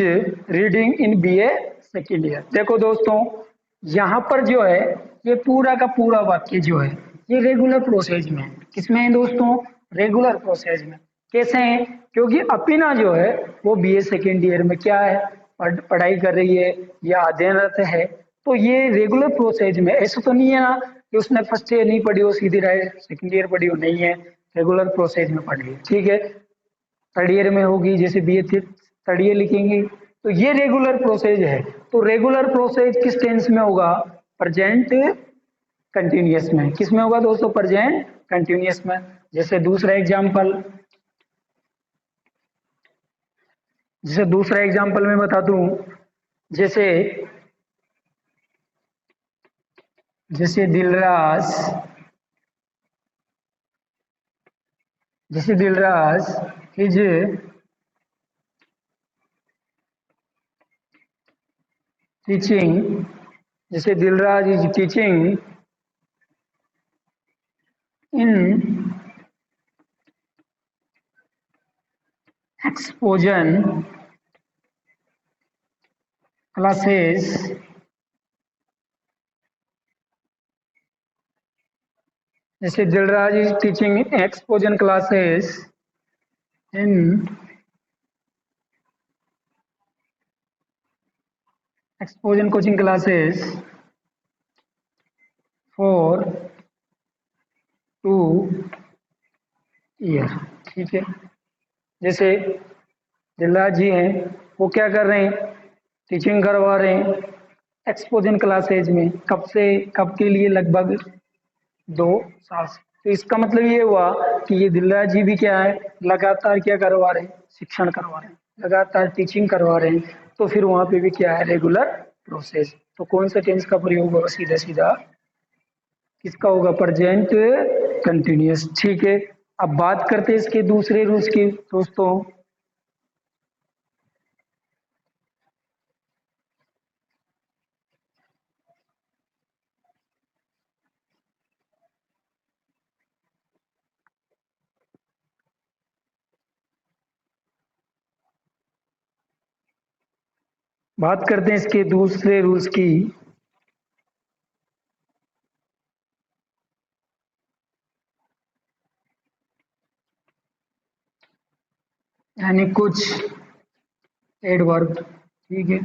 reading in BA second year. देखो दोस्तों, यहाँ पर जो है ये पूरा का पूरा वाक्य जो है ये रेगुलर प्रोसेस में है। किसमें है दोस्तों? रेगुलर प्रोसेस में। कैसे है? क्योंकि अपिना जो है वो बीए सेकेंड ईयर में क्या है, पढ़ाई कर रही है या अध्ययनरत है। तो ये रेगुलर प्रोसेस में, ऐसा तो नहीं है ना कि उसने फर्स्ट ईयर नहीं पढ़ी हो सीधी डायरेक्ट सेकेंड ईयर पढ़ी हो, नहीं है, रेगुलर प्रोसेस में पढ़ी है। ठीक है, थर्ड ईयर में होगी, जैसे बीए थर्ड ईयर लिखेंगे, तो ये रेगुलर प्रोसेस है। तो रेगुलर प्रोसेस किस टेंस में होगा? प्रेजेंट कंटिन्यूअस में। किस में होगा दोस्तों? प्रेजेंट कंटिन्यूअस में। जैसे दूसरा एग्जांपल, मैं बता दूं, जैसे जैसे दिलराज इज टीचिंग, जैसे Dilraj is teaching in Exposan classes, जैसे Dilraj is teaching Exposan classes in Exposan coaching classes for 2 year. ठीक है, जैसे दिलराज जी हैं, वो क्या कर रहे हैं? टीचिंग करवा रहे हैं एक्सपोजन क्लासेज में। कब से कब के लिए? लगभग 2 साल से। तो इसका मतलब ये हुआ कि ये दिलराज जी भी क्या है, लगातार क्या करवा रहे हैं? शिक्षण करवा रहे हैं, लगातार टीचिंग करवा रहे हैं। तो फिर वहां पे भी क्या है? Regular process. तो कौन सा टेंस का प्रयोग होगा? सीधा सीधा किसका होगा? Present continuous. ठीक है, अब बात करते हैं इसके दूसरे रूल्स की दोस्तों। बात करते हैं इसके दूसरे रूल्स की। यानी कुछ एडवर्ब। ठीक है,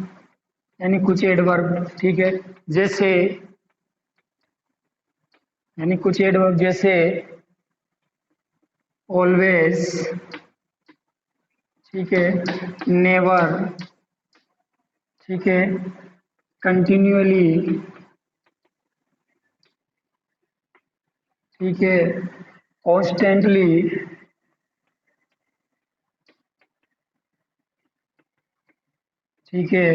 यानी कुछ एडवर्ब। ठीक है, जैसे यानी कुछ एडवर्ब जैसे ऑलवेज, ठीक है, नेवर, ठीक है, कंटिन्यूअली, ठीक है, कॉन्स्टेंटली, ठीक है,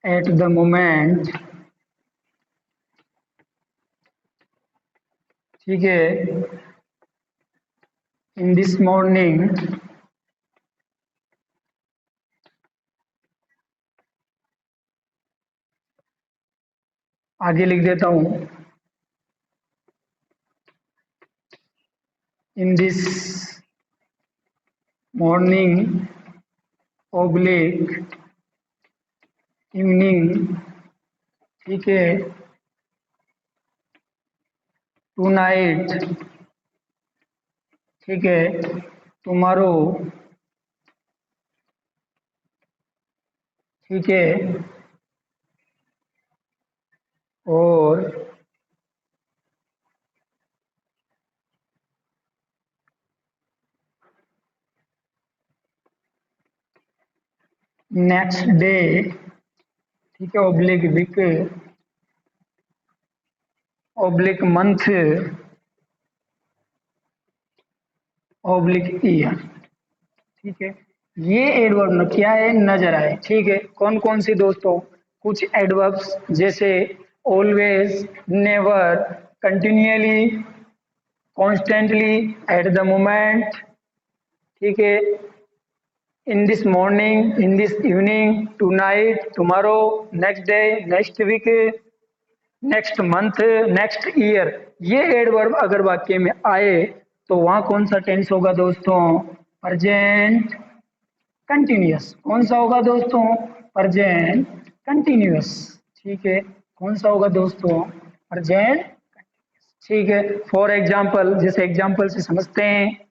एट द मोमेंट, ठीक है, इन दिस मॉर्निंग, आगे लिख देता हूं, इन दिस मॉर्निंग ऑब्लिक इवनिंग, ठीक है, टू नाइट, ठीक है, टुमारो, ठीक है, और नेक्स्ट डे, ठीक है, oblique week, oblique month, oblique year. ठीक है, ये एडवर्ब न क्या है? नजर आए। ठीक है, कौन कौन सी दोस्तों? कुछ एडवर्ब्स जैसे always, never, continuously, constantly, at the moment, ठीक है, in this morning, in this evening, tonight, tomorrow, next day, next week, next month, next year. ये एडवर्ब अगर वाक्य में आए तो वहां कौन सा टेंस होगा दोस्तों? Present continuous. कौन सा होगा दोस्तों? Present continuous. ठीक है, कौन सा होगा दोस्तों? प्रेजेंट। ठीक है। फॉर एग्जाम्पल, जैसे एग्जाम्पल से समझते हैं।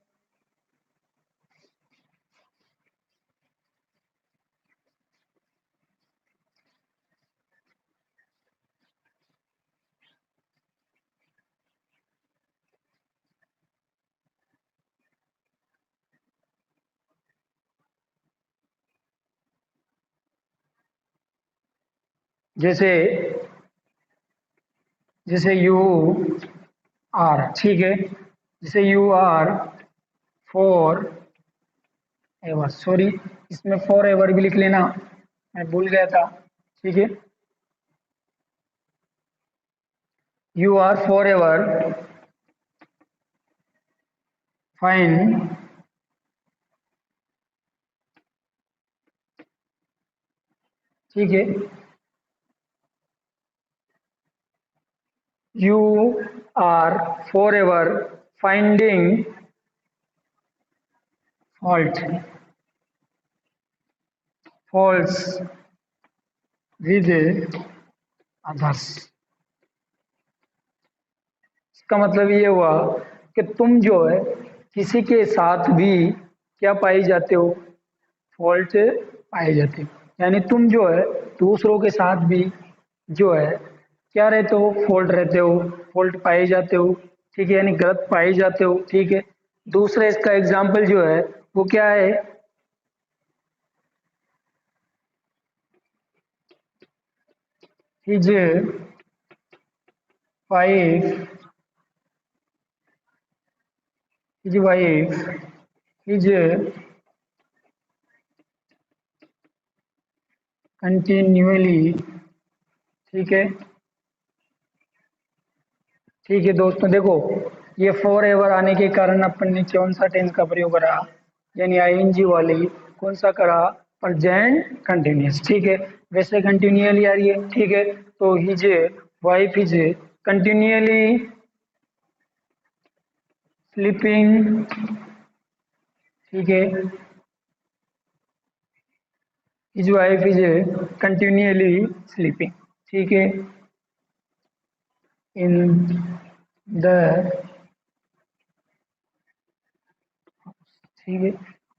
जैसे जैसे यू आर, ठीक है, जैसे you are forever, sorry इसमें फॉर एवर भी लिख लेना, मैं भूल गया था। ठीक है, you are forever fine, ठीक है, you are forever finding fault falls with others. इसका मतलब ये हुआ कि तुम जो है किसी के साथ भी क्या पाई जाते हो, फॉल्ट पाए जाते हो। यानी तुम जो है दूसरों के साथ भी जो है क्या रहते हो, फॉल्ट रहते हो, फॉल्ट पाए जाते हो। ठीक है, यानी गलत पाए जाते हो। ठीक है, दूसरा इसका एग्जाम्पल जो है वो क्या है, his wife, his wife is continually, ठीक है। ठीक है दोस्तों, देखो ये फॉर एवर आने के कारण अपन ने कौन सा टेंस का प्रयोग करा, यानी आईएनजी वाली कौन सा करा, प्रेजेंट कंटिन्यूअस। ठीक है, वैसे कंटिन्यूअली आ रही है। ठीक है, तो his wife is continually sleeping, ठीक है, his wife is continually sleeping, ठीक है, इन द, ठीक है,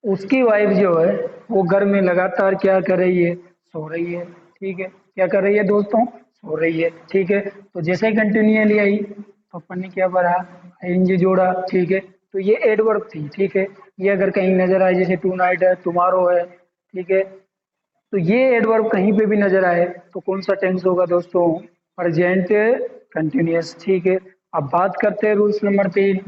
उसकी वाइफ जो है वो घर में लगातार क्या कर रही है, सो रही है। ठीक है, क्या कर रही है दोस्तों, सो रही है। ठीक है, तो जैसे ही कंटिन्यूअली आई तो अपन ने क्या पढ़ा, आईएनजी जोड़ा। ठीक है, तो ये एडवर्ब थी। ठीक है, ये अगर कहीं नजर आए जैसे टू नाइट है, टुमारो है, ठीक है, तो ये एडवर्ब कहीं पे भी नजर आए तो कौन सा टेंस होगा दोस्तों, प्रेजेंट कंटिन्यूअस। ठीक है, अब बात करते हैं रूल्स नंबर 3।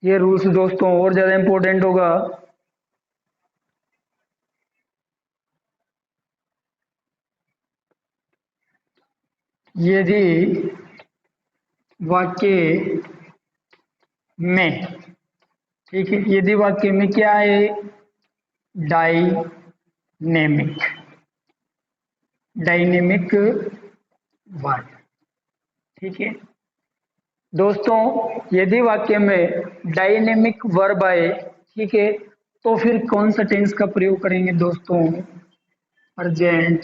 ये रूल्स दोस्तों और ज्यादा इंपॉर्टेंट होगा। यदि वाक्य में, ठीक है, यदि वाक्य में क्या है, डायनेमिक, डायनेमिक वर्ब। ठीक है दोस्तों, यदि वाक्य में डायनेमिक वर्ब आए, ठीक है, तो फिर कौन सा टेंस का प्रयोग करेंगे दोस्तों, प्रेजेंट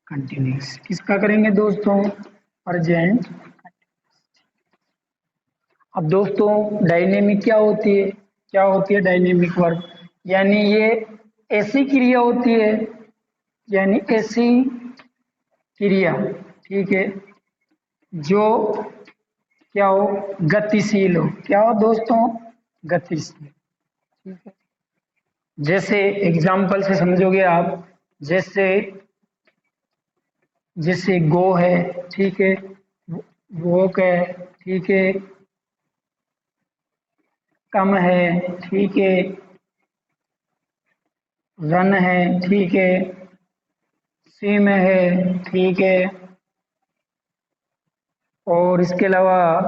कंटिन्यूअस। किसका करेंगे दोस्तों, प्रेजेंट। अब दोस्तों डायनेमिक क्या होती है, क्या होती है डायनेमिक वर्ब, यानी ये ऐसी क्रिया होती है, यानी ऐसी क्रिया, ठीक है, जो क्या हो, गतिशील हो। क्या हो दोस्तों, गतिशील। ठीक है, जैसे एग्जाम्पल से समझोगे आप, जैसे जैसे गो है, ठीक है, वॉक है, ठीक है, कम है, ठीक है, रन है, ठीक है, स्विम है, ठीक है, और इसके अलावा,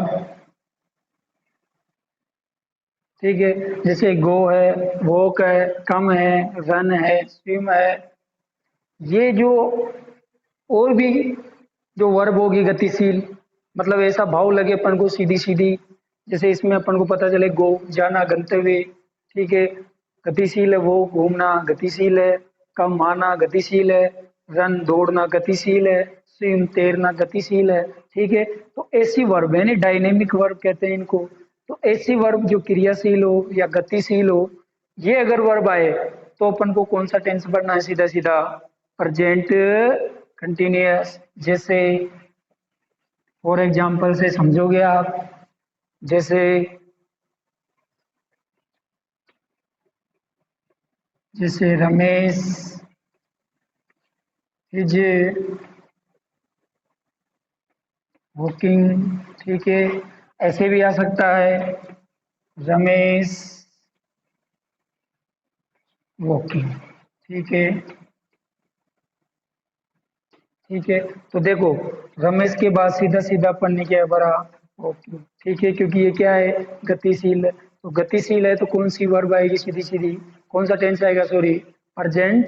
ठीक है, जैसे गो है, वॉक है, कम है, रन है, स्विम है, ये जो और भी जो वर्ब होगी गतिशील, मतलब ऐसा भाव लगे अपन को सीधी सीधी, जैसे इसमें अपन को पता चले गो, जाना, गंतव्य, ठीक है। गतिशील है वो, घूमना गतिशील है, कम आना गतिशील है, रन दौड़ना गतिशील है, स्विम तैरना गतिशील है। ठीक है। तो ऐसी वर्ब है, डायनेमिक वर्ब कहते हैं इनको। तो ऐसी वर्ब जो क्रियाशील हो या गतिशील हो, ये अगर वर्ब आए तो अपन को कौन सा टेंस पढ़ना है? सीधा सीधा प्रेजेंट कंटिन्यूअस। जैसे फॉर एग्जांपल से समझोगे आप, जैसे जैसे रमेश इज वॉकिंग। ठीक है। ऐसे भी आ सकता है, रमेश वॉकिंग। ठीक है। ठीक है। तो देखो, रमेश के बाद सीधा सीधा अपन ने क्या भरा? वॉकिंग। ठीक है, क्योंकि ये क्या है? गतिशील है। तो गतिशील है तो कौन सी वर्ब आएगी? सीधी सीधी कौन सा टेंस आएगा? Sorry, present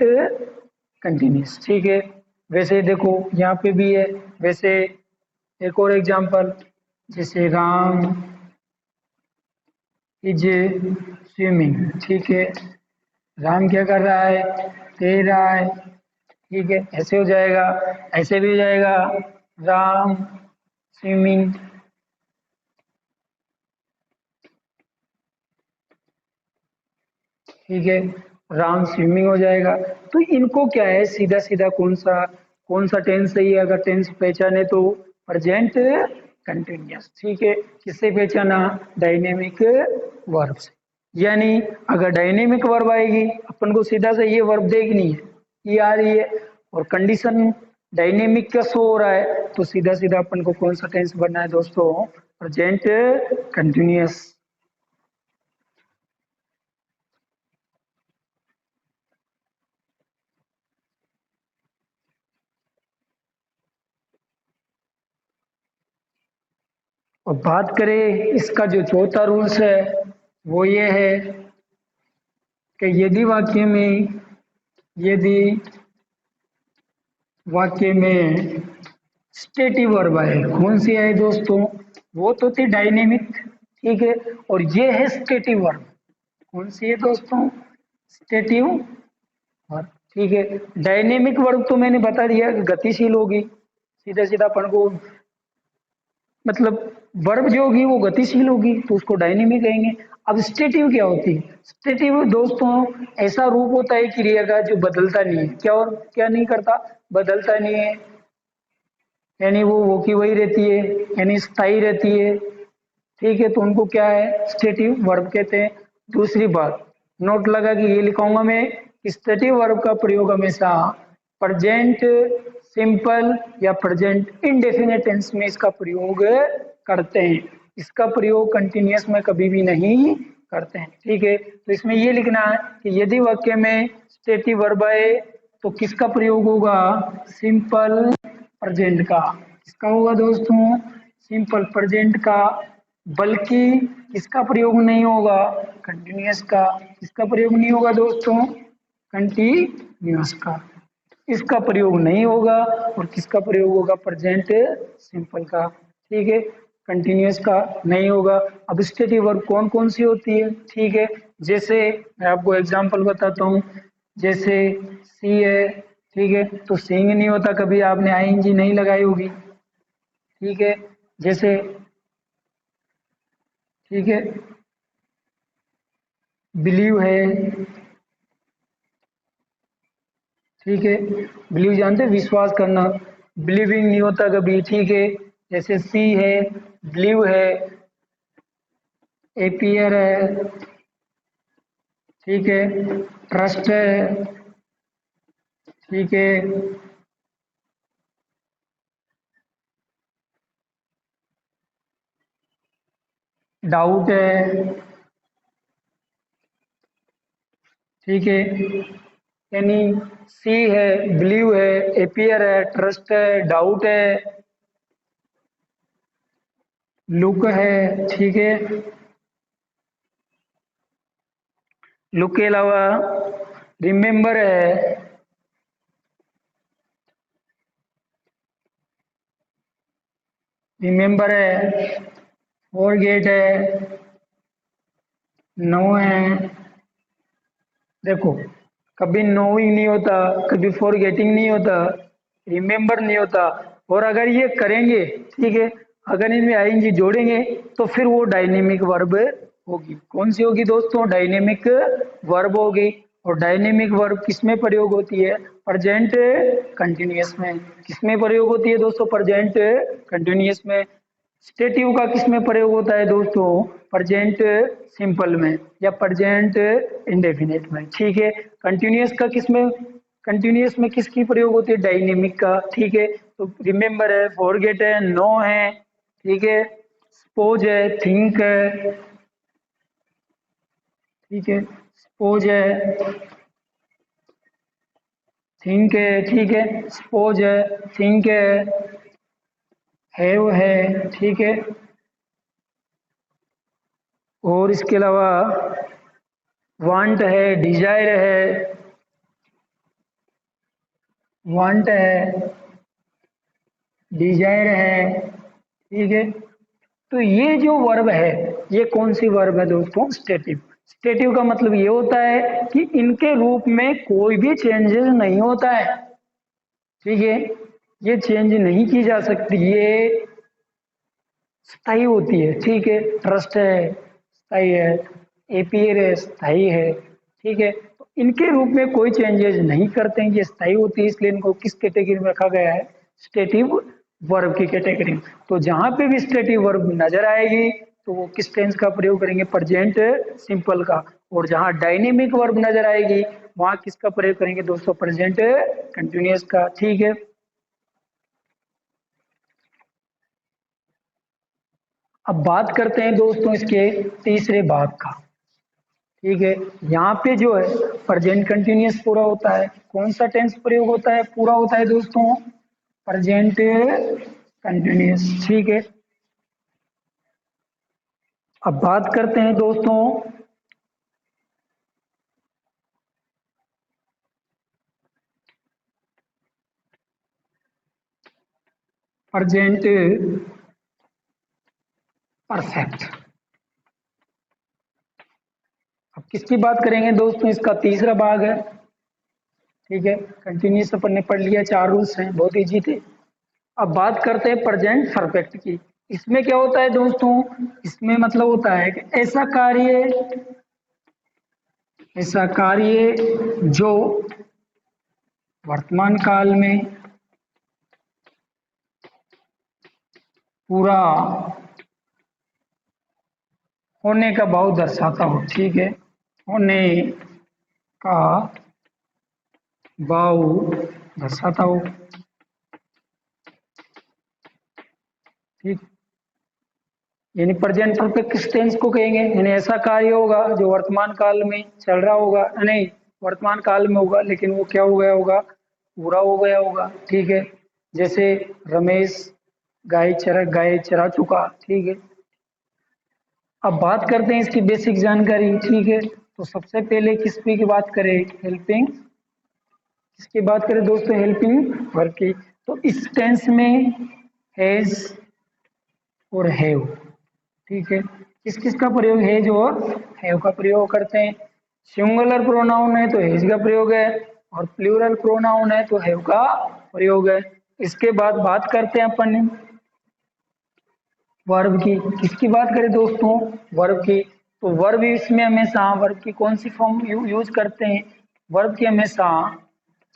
continuous. ठीक है। वैसे देखो यहाँ पे भी है। वैसे एक और एग्जांपल, जैसे राम इज स्विमिंग। ठीक है। राम क्या कर रहा है? तैर रहा है। ठीक है, ऐसे हो जाएगा। ऐसे भी हो जाएगा, राम स्विमिंग। ठीक है, राम स्विमिंग हो जाएगा। तो इनको क्या है? सीधा सीधा कौन सा टेंस सही है? अगर टेंस पहचाने तो प्रेजेंट कंटिन्यूअस। ठीक है। किससे पहचाना? डायनेमिक वर्ब से। यानी अगर डायनेमिक वर्ब आएगी, अपन को सीधा से ये वर्ब देखनी है, ये आ रही है और कंडीशन डायनेमिक का शो हो रहा है, तो सीधा सीधा अपन को कौन सा टेंस बनना है दोस्तों? Present continuous. और बात करें इसका जो चौथा रूल्स है, वो ये है कि यदि वाक्य में स्टेटिव वर्ब है, कौन सी है दोस्तों? वो तो थी डायनेमिक। ठीक है। और ये है स्टेटिव वर्ब। कौन सी है दोस्तों? Stative verb. ठीक है। डायनेमिक वर्ब तो मैंने बता दिया कि गतिशील होगी। सीधा सीधा अपन को मतलब वर्ब जो होगी वो गतिशील होगी, तो उसको डायनेमिक कहेंगे। अब स्टेटिव क्या होती है? स्टेटिव दोस्तों ऐसा रूप होता है क्रिया का जो बदलता नहीं है। क्या और क्या नहीं करता? बदलता नहीं है। यानी वो की वही रहती है, यानी स्थायी रहती है। ठीक है। तो उनको क्या है? स्टेटिव वर्ब कहते हैं। दूसरी बात, नोट लगा कि ये लिखाऊंगा मैं, स्टेटिव वर्ब का प्रयोग हमेशा प्रेजेंट सिंपल या प्रेजेंट इंडेफिनिट टेंस में इसका प्रयोग करते हैं। इसका प्रयोग कंटिन्यूअस में कभी भी नहीं करते हैं। ठीक है। तो इसमें ये लिखना है कि यदि वाक्य में स्टेटिव वर्ब आए तो किसका प्रयोग होगा? सिंपल प्रेजेंट का। किसका होगा दोस्तों? सिंपल प्रेजेंट का। बल्कि किसका प्रयोग नहीं होगा? कंटिन्यूअस का। किसका प्रयोग नहीं होगा दोस्तों? कंटिन्यूअस का। इसका प्रयोग नहीं होगा। और किसका प्रयोग होगा? प्रेजेंट सिंपल का। ठीक है। कंटिन्यूअस का नहीं होगा। अब स्टेटिव वर्ब कौन कौन सी होती है? ठीक है। जैसे मैं आपको एग्जांपल बताता हूँ, जैसे सी है। ठीक है। तो सींग नहीं होता, कभी आपने आईएनजी नहीं लगाई होगी। ठीक है। जैसे ठीक है, बिलीव है। ठीक है। बिलीव जानते हैं? विश्वास करना। बिलीविंग नहीं होता कभी। ठीक है। जैसे सी है, बिलीव है, एपियर है। ठीक है। ट्रस्ट है। ठीक है। डाउट है। ठीक है। यानी सी है, बिलीव है, एपियर है, ट्रस्ट है, डाउट है, लुक है। ठीक है। लुक के अलावा रिमेम्बर है। रिमेम्बर है, फॉरगेट है, नो है। देखो, कभी नोइंग नहीं होता, कभी फॉरगेटिंग नहीं होता, रिमेम्बर नहीं होता। और अगर ये करेंगे, ठीक है, अगर इनमें आईएनजी जोड़ेंगे तो फिर वो डायनेमिक वर्ब होगी। कौन सी होगी दोस्तों? डायनेमिक वर्ब होगी। और डायनेमिक वर्ब किस में प्रयोग होती है? प्रेजेंट कंटिन्यूअस में। किस में प्रयोग होती है दोस्तों? प्रेजेंट कंटिन्यूअस में। स्टेटिव का किस में प्रयोग होता है दोस्तों? प्रेजेंट सिंपल में या प्रेजेंट इंडेफिनिट में। ठीक है। कंटिन्यूअस का किस में? कंटिन्यूअस में किसकी प्रयोग होती है? डायनेमिक का। ठीक है। तो रिमेम्बर है, फॉरगेट है, नो है, ठीक है, सपोज है, थिंक है, ठीक है, सपोज है, थिंक है, ठीक है, सपोज है, थिंक है, ठीक है। और इसके अलावा वांट है, डिजायर है, वांट है, डिजायर है, ठीक है। तो ये जो वर्ब है, ये कौन सी वर्ब है दोस्तों? स्टेटिव। स्टेटिव का मतलब ये होता है कि इनके रूप में कोई भी चेंजेस नहीं होता है, ठीक है, ये चेंज नहीं की जा सकती, ये स्थायी होती है, ठीक है। ट्रस्ट है, स्थायी है, एपीयर है, स्थायी है, ठीक है। तो इनके रूप में कोई चेंजेस नहीं करते हैं, ये स्थायी होती है, इसलिए इनको किस कैटेगरी में रखा गया है? स्टेटिव वर्ब की कैटेगरी में। तो जहां पे भी स्टेटिव वर्ब नजर आएगी तो वो किस टेंस का प्रयोग करेंगे? प्रेजेंट सिंपल का। और जहां डायनेमिक वर्ब नजर आएगी वहां किसका प्रयोग करेंगे दोस्तों? प्रेजेंट कंटिन्यूअस का, ठीक है। अब बात करते हैं दोस्तों इसके तीसरे भाग का, ठीक है। यहाँ पे जो है प्रेजेंट कंटिन्यूअस पूरा होता है। कौन सा टेंस प्रयोग होता है? पूरा होता है दोस्तों प्रेजेंट कंटिन्यूअस, ठीक है। अब बात करते हैं दोस्तों प्रेजेंट परफेक्ट। अब किसकी बात करेंगे दोस्तों? इसका तीसरा भाग है, ठीक है। कंटिन्यूअस अपन ने पढ़ लिया, 4 रूल्स हैं, बहुत इजी थे। अब बात करते हैं प्रेजेंट परफेक्ट की। इसमें क्या होता है दोस्तों? इसमें मतलब होता है कि ऐसा कार्य जो वर्तमान काल में पूरा होने का भाव दर्शाता हो, ठीक है, होने का भाव दर्शाता हो, ठीक। यानी प्रेजेंट परफेक्ट टेंस को कहेंगे, यानी ऐसा कार्य होगा जो वर्तमान काल में चल रहा होगा, नहीं, वर्तमान काल में होगा लेकिन वो क्या हो गया होगा? पूरा हो गया होगा, ठीक है। जैसे रमेश गाय चरा चुका, ठीक है। अब बात करते हैं इसकी बेसिक जानकारी, ठीक है। तो सबसे पहले किसकी की बात करें? हेल्पिंग। किसकी बात करें दोस्तों? हेल्पिंग वर्ब की। तो इस टेंस में हैज और हैव, ठीक है। किस किस का प्रयोग? हैज और हैव का प्रयोग करते हैं। सिंगुलर प्रोनाउन है तो हैज का प्रयोग है, और प्लूरल प्रोनाउन है तो हैव का प्रयोग है। इसके बाद बात करते हैं अपन वर्ब की। किसकी बात करें दोस्तों? वर्ब की। तो वर्ब इसमें हमेशा वर्ब की कौन सी फॉर्म यूज करते हैं? वर्ब की हमेशा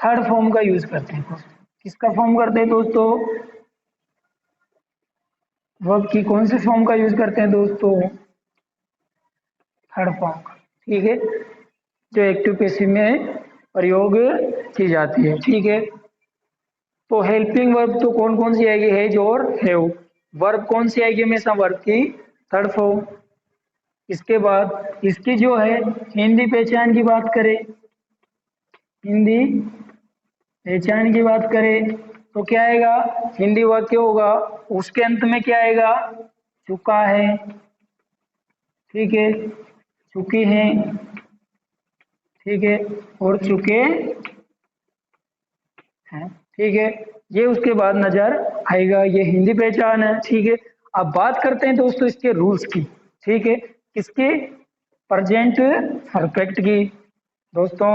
थर्ड फॉर्म का यूज करते हैं दोस्तों। किसका फॉर्म करते हैं दोस्तों? वर्ब की कौन से फॉर्म का यूज करते हैं दोस्तों? थर्ड फॉर्म का, ठीक है, जो एक्टिव पैसिव में प्रयोग की जाती है, ठीक है। तो हेल्पिंग वर्ब तो कौन कौन सी आएगी? हैज और हैव। वर्ब कौन सी आएगी? हमेशा वर्ब की थर्ड फॉर्म। इसके बाद इसकी जो है हिंदी पहचान की बात करें, हिंदी पहचान की बात करें तो क्या आएगा? हिंदी वाक्य होगा, उसके अंत में क्या आएगा? चुका है, ठीक है, चुकी है, ठीक है, और चुके हैं, ठीक है। ये उसके बाद नजर आएगा, ये हिंदी पहचान है, ठीक है। अब बात करते हैं दोस्तों इसके रूल्स की, ठीक है, किसके? प्रेजेंट परफेक्ट की। दोस्तों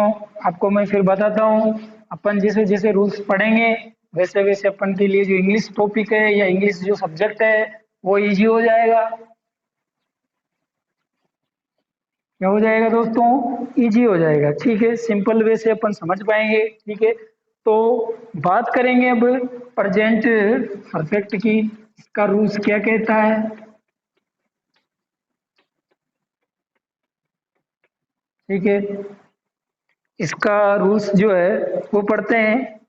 आपको मैं फिर बताता हूँ, अपन जैसे जैसे रूल्स पढ़ेंगे वैसे वैसे अपन के लिए जो इंग्लिश टॉपिक है या इंग्लिश जो सब्जेक्ट है वो इजी हो जाएगा। क्या हो जाएगा दोस्तों? इजी हो जाएगा। ठीक है, सिंपल वे से अपन समझ पाएंगे। ठीक है, तो बात करेंगे अब प्रेजेंट परफेक्ट की। इसका रूल्स क्या कहता है? ठीक है, इसका रूल्स जो है वो पढ़ते हैं।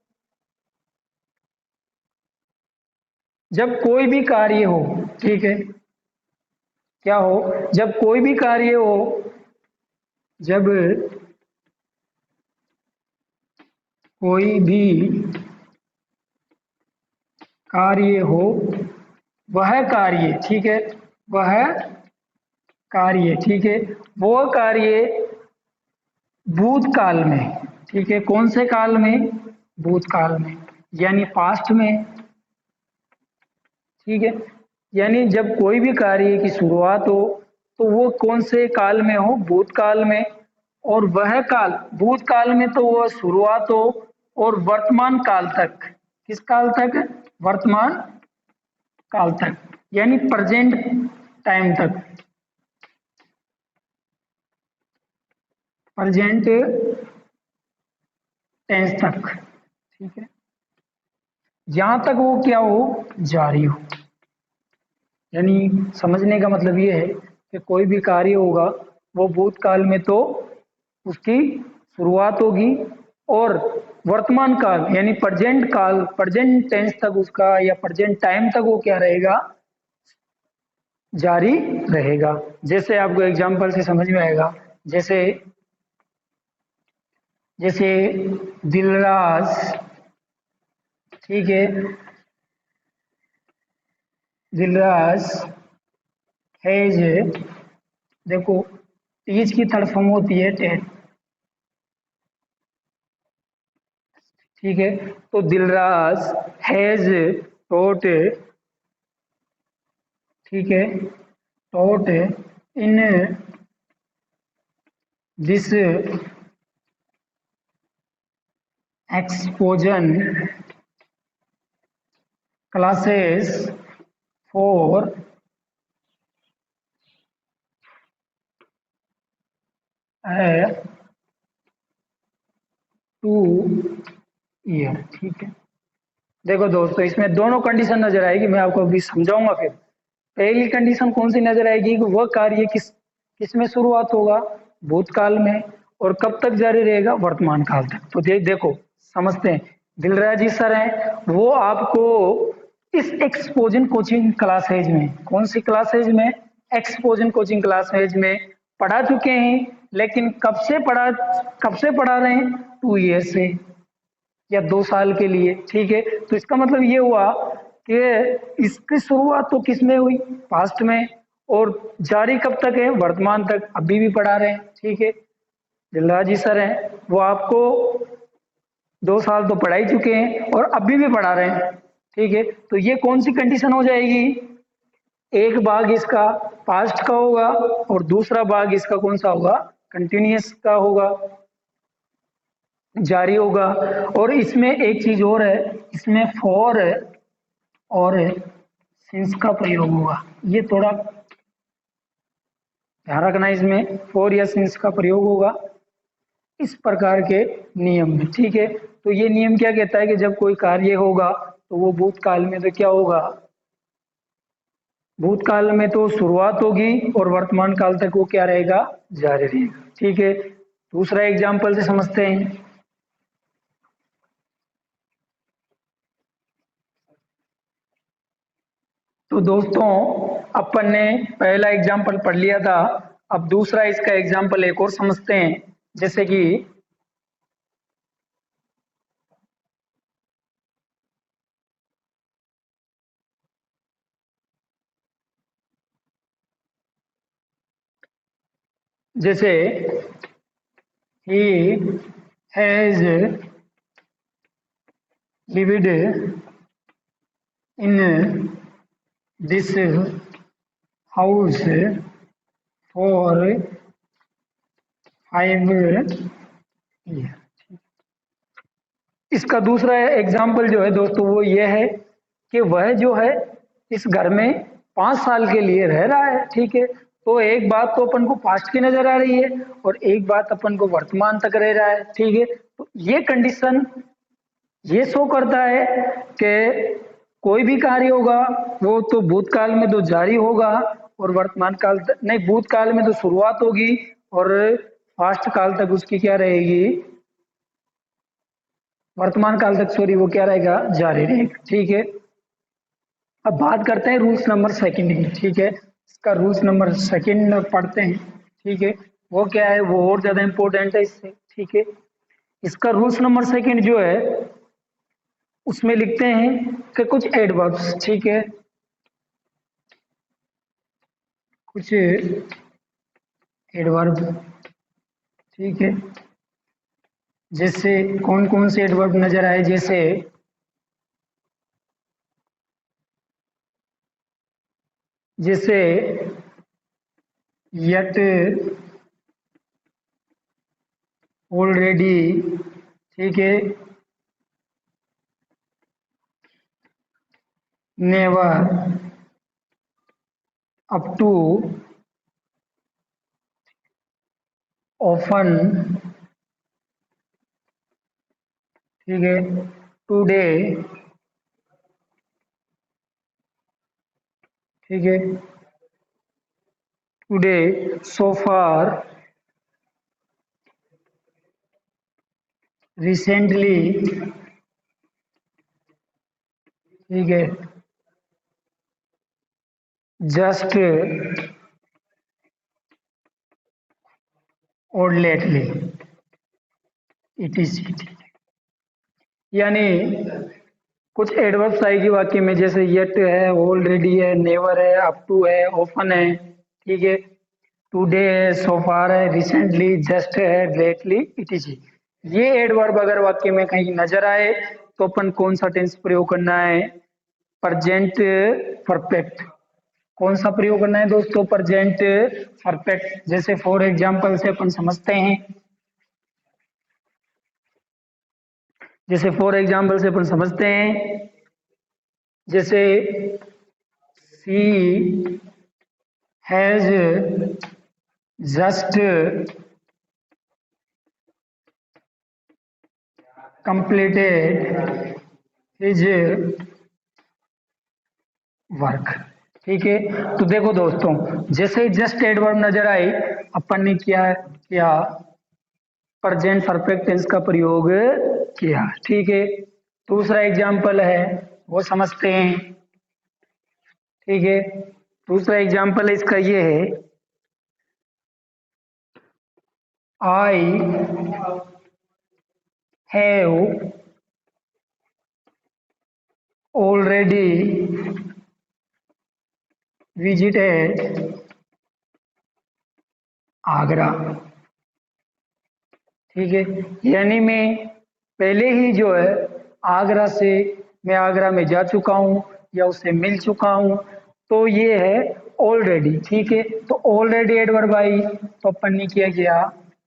जब कोई भी कार्य हो, ठीक है, क्या हो? जब कोई भी कार्य हो, जब कोई भी कार्य हो, वह कार्य, ठीक है, वह कार्य, ठीक है, वो कार्य भूतकाल में, ठीक है, कौन से काल में? भूतकाल में, यानी पास्ट में। ठीक है, यानी जब कोई भी कार्य की शुरुआत हो तो वो कौन से काल में हो? भूतकाल में। और वह काल, भूतकाल में तो वह शुरुआत हो और वर्तमान काल तक। किस काल तक? वर्तमान काल तक, यानी प्रेजेंट टाइम तक, प्रेजेंट टेंस तक। ठीक है, जहां तक वो क्या हो? जारी हो। यानी समझने का मतलब ये है कि कोई भी कार्य होगा वो भूतकाल में तो उसकी शुरुआत होगी और वर्तमान काल यानी प्रेजेंट काल, प्रेजेंट टेंस तक उसका या प्रेजेंट टाइम तक वो क्या रहेगा? जारी रहेगा। जैसे आपको एग्जांपल से समझ में आएगा, जैसे जैसे दिलराज, ठीक है, दिलराज हैज, देखो टीच की थर्ड फॉर्म होती है टेट। ठीक है, तो दिलराज हैज टोट, ठीक है, taught in this Exposan classes for a 2 year. ठीक है, देखो दोस्तों इसमें दोनों कंडीशन नजर आएगी, मैं आपको अभी समझाऊंगा। फिर पहली कंडीशन कौन सी नजर आएगी कि वह कार्य किस किस में शुरुआत होगा? भूतकाल में। और कब तक जारी रहेगा? वर्तमान काल तक। तो देखो समझते हैं। दिलराज जी सर हैं, वो आपको इस एक्सपोजन कोचिंग क्लासेज में, कौन सी क्लासेज में? एक्सपोजन कोचिंग क्लासेज में पढ़ा चुके हैं। लेकिन कब से पढ़ा रहे हैं? 2 ईयर से या 2 साल के लिए। ठीक है, तो इसका मतलब ये हुआ कि इसकी शुरुआत तो किस में हुई? पास्ट में। और जारी कब तक है? वर्तमान तक, अभी भी पढ़ा रहे हैं। ठीक है, दिलराज जी सर हैं, वो आपको 2 साल तो पढ़ा ही चुके हैं और अभी भी पढ़ा रहे हैं। ठीक है, तो ये कौन सी कंडीशन हो जाएगी? एक भाग इसका पास्ट का होगा और दूसरा भाग इसका कौन सा होगा? कंटिन्यूअस का होगा, जारी होगा। और इसमें एक चीज और है, इसमें फॉर और सिंस का प्रयोग होगा। ये थोड़ा ध्यान रखना, इसमें फॉर या सिंस का प्रयोग होगा इस प्रकार के नियम में। ठीक है, तो ये नियम क्या कहता है कि जब कोई कार्य होगा तो वो भूतकाल में तो क्या होगा? भूतकाल में तो शुरुआत होगी और वर्तमान काल तक वो क्या रहेगा? जारी रहेगा। ठीक है, दूसरा एग्जाम्पल से समझते हैं। तो दोस्तों अपन ने पहला एग्जाम्पल पढ़ लिया था, अब दूसरा इसका एग्जाम्पल एक और समझते हैं। जैसे कि जैसे he has lived in this house for 5 इसका दूसरा एग्जाम्पल जो है दोस्तों वो ये है कि वह जो है इस घर में 5 साल के लिए रह रहा है, ठीक है। तो एक बात तो अपन को पास्ट की नजर आ रही है और एक बात अपन को वर्तमान तक रह रहा है, ठीक है। तो ये कंडीशन ये शो करता है कि कोई भी कार्य होगा वो तो भूतकाल में तो जारी होगा और वर्तमान काल तक नहीं, भूतकाल में तो शुरुआत होगी और पास्ट काल तक उसकी क्या रहेगी, वर्तमान काल तक सॉरी वो क्या रहेगा, जारी रहेगा, ठीक है। अब बात करते हैं रूल्स नंबर सेकंड की, ठीक है। इसका रूल्स नंबर सेकंड पढ़ते हैं, ठीक है। वो क्या है, वो और ज्यादा इंपॉर्टेंट है इससे, ठीक है। इसका रूल्स नंबर सेकंड जो है उसमें लिखते हैं कि कुछ एडवर्ब्स, ठीक है, कुछ एडवर्ब, ठीक है। जैसे कौन कौन से एडवर्ब नजर आए, जैसे जैसे यट, ऑलरेडी, ठीक है, नेवर, अप टू, ऑफन, ठीक है, टुडे, ठीक है, टुडे, सो फार, रिसेंटली, ठीक है, जस्ट और लेटली, इटीसी। यानी कुछ एडवर्ब्स आएगी वाक्य में, जैसे येट है, ऑलरेडी है, नेवर है, अप टू है, ऑफन है, ठीक है, टुडे है, सो फार है, रिसेंटली, जस्ट है, लेटली, इटीसी। ये एडवर्ब अगर वाक्य में कहीं नजर आए तो अपन कौन सा टेंस प्रयोग करना है, प्रेजेंट परफेक्ट। कौन सा प्रयोग करना है दोस्तों, प्रेजेंट परफेक्ट। जैसे फॉर एग्जांपल से अपन समझते हैं, जैसे फॉर एग्जांपल से अपन समझते हैं, जैसे she has just completed his work, ठीक है। तो देखो दोस्तों, जैसे ही जस्ट एडवर्ब नजर आई अपन ने क्या किया, प्रेजेंट परफेक्ट टेंस का प्रयोग किया, ठीक है। दूसरा एग्जाम्पल है वो समझते हैं, ठीक है। दूसरा एग्जाम्पल इसका ये है, I have already visited Agra, ठीक है। यानी मैं पहले ही जो है आगरा से, मैं आगरा में जा चुका हूँ या उससे मिल चुका हूँ, तो ये है ऑलरेडी, ठीक है। तो ऑलरेडी एडवर्ब आई तो अपन ने क्या किया,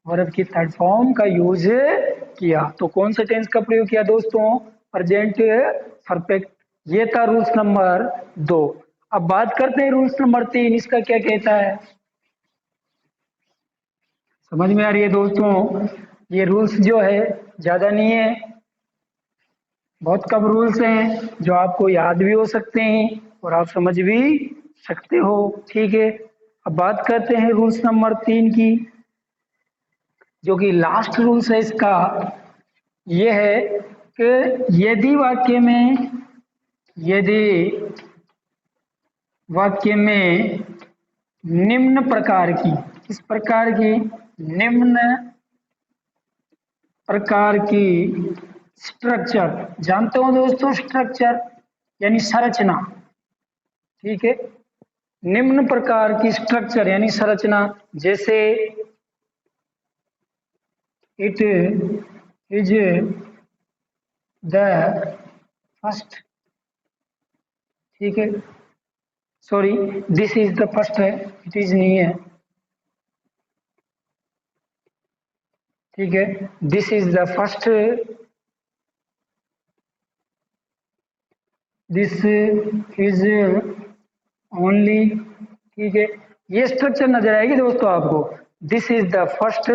वर्ब की थर्ड फॉर्म का यूज किया। तो कौन से टेंस का प्रयोग किया दोस्तों, प्रेजेंट परफेक्ट। ये था रूल्स नंबर 2। अब बात करते हैं रूल्स नंबर 3, इसका क्या कहता है, समझ में आ रही है दोस्तों। ये रूल्स जो है ज्यादा नहीं है, बहुत कम रूल्स हैं जो आपको याद भी हो सकते हैं और आप समझ भी सकते हो, ठीक है। अब बात करते हैं रूल्स नंबर 3 की, जो कि लास्ट रूल्स है इसका। ये है कि यदि वाक्य में, यदि वाक्य में निम्न प्रकार की, किस प्रकार की, निम्न प्रकार की स्ट्रक्चर, जानते हो दोस्तों स्ट्रक्चर यानी संरचना, ठीक है। निम्न प्रकार की स्ट्रक्चर यानी संरचना, जैसे इट इज द फर्स्ट, ठीक है, sorry this is the first है, इट इज नहीं है, ठीक है। This is the first this is only, ठीक है। ये स्ट्रक्चर नजर आएगी दोस्तों आपको। This is the first,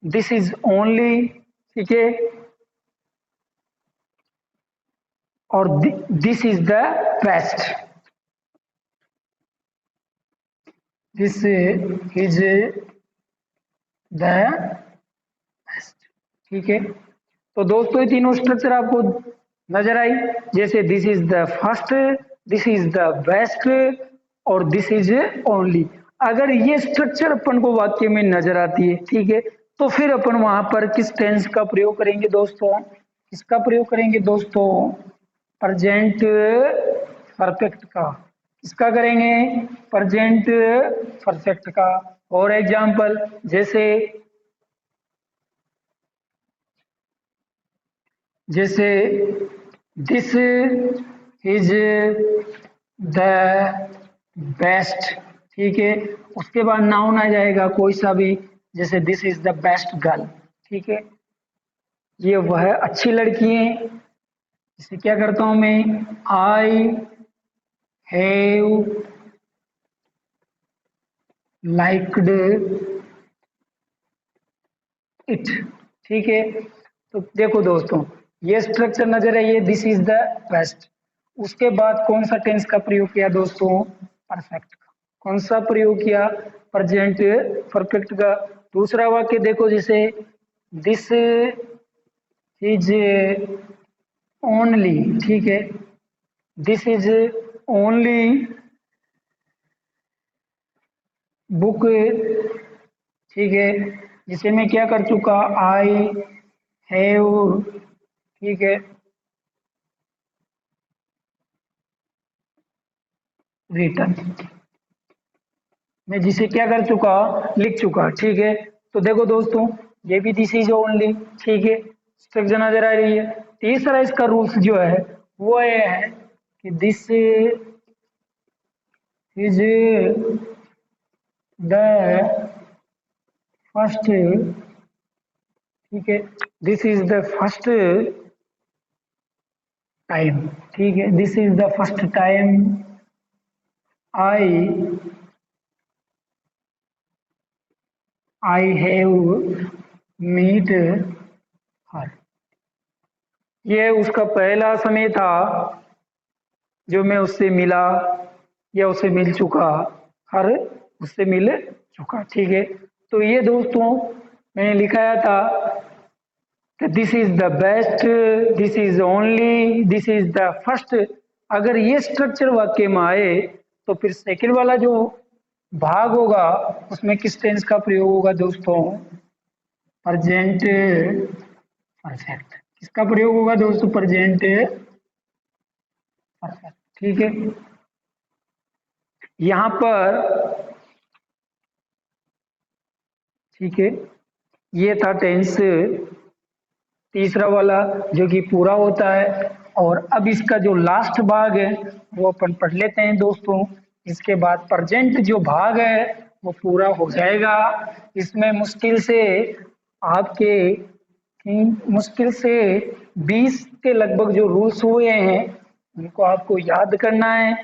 this is only, ठीक है, और this is the best, this is the best, ठीक है। तो दोस्तों ये तीनों स्ट्रक्चर आपको नजर आई, जैसे this is the first, this is the best और दिस इज ओनली। अगर ये स्ट्रक्चर अपन को वाक्य में नजर आती है, ठीक है, तो फिर अपन वहां पर किस टेंस का प्रयोग करेंगे दोस्तों? किसका प्रयोग करेंगे दोस्तों? प्रेजेंट परफेक्ट का। किसका करेंगे? प्रेजेंट परफेक्ट का। और एग्जाम्पल, जैसे जैसे दिस इज द बेस्ट, ठीक है। उसके बाद नाउन आ जाएगा कोई सा भी, जैसे this is the best girl, ठीक है, ये वह अच्छी लड़की है। इसे क्या करता हूं मैं? आई हैव लाइक्ड इट, ठीक है। तो देखो दोस्तों, ये स्ट्रक्चर नजर है, ये दिस इज द बेस्ट। उसके बाद कौन सा टेंस का प्रयोग किया दोस्तों? परफेक्ट का। कौन सा प्रयोग किया? प्रेजेंट परफेक्ट का। दूसरा वाक्य देखो, जैसे दिस इज ओनली, ठीक है, दिस इज ओनली बुक, ठीक है, जिसे मैं क्या कर चुका? आई हैव, ठीक है, रिटर्न, मैं जिसे क्या कर चुका? लिख चुका, ठीक है। तो देखो दोस्तों, ये भी दिस इज ओनली, ठीक है, स्ट्रक्चर नजर आ रही है। तीसरा इसका रूल्स जो है वो ये है कि दिस इज द फर्स्ट, ठीक है, this is the first time, ठीक है, this is the first time I I have meet her. ये उसका पहला समय था जो मैं उससे मिला या उससे मिल चुका, हर उससे मिल चुका, ठीक है। तो ये दोस्तों मैंने लिखाया था कि this is the best, this is only, this is the first. अगर ये स्ट्रक्चर वाक्य में आए तो फिर सेकंड वाला जो भाग होगा उसमें किस टेंस का प्रयोग होगा दोस्तों? Present perfect. किसका प्रयोग होगा दोस्तों? प्रेजेंट परफेक्ट, ठीक है। यहां पर, ठीक है, ये था टेंस तीसरा वाला जो कि पूरा होता है। और अब इसका जो लास्ट भाग है वो अपन पढ़ लेते हैं दोस्तों। इसके बाद प्रेजेंट जो भाग है वो पूरा हो जाएगा। इसमें मुश्किल से आपके मुश्किल से 20 के लगभग जो रूल्स हुए हैं उनको आपको याद करना है।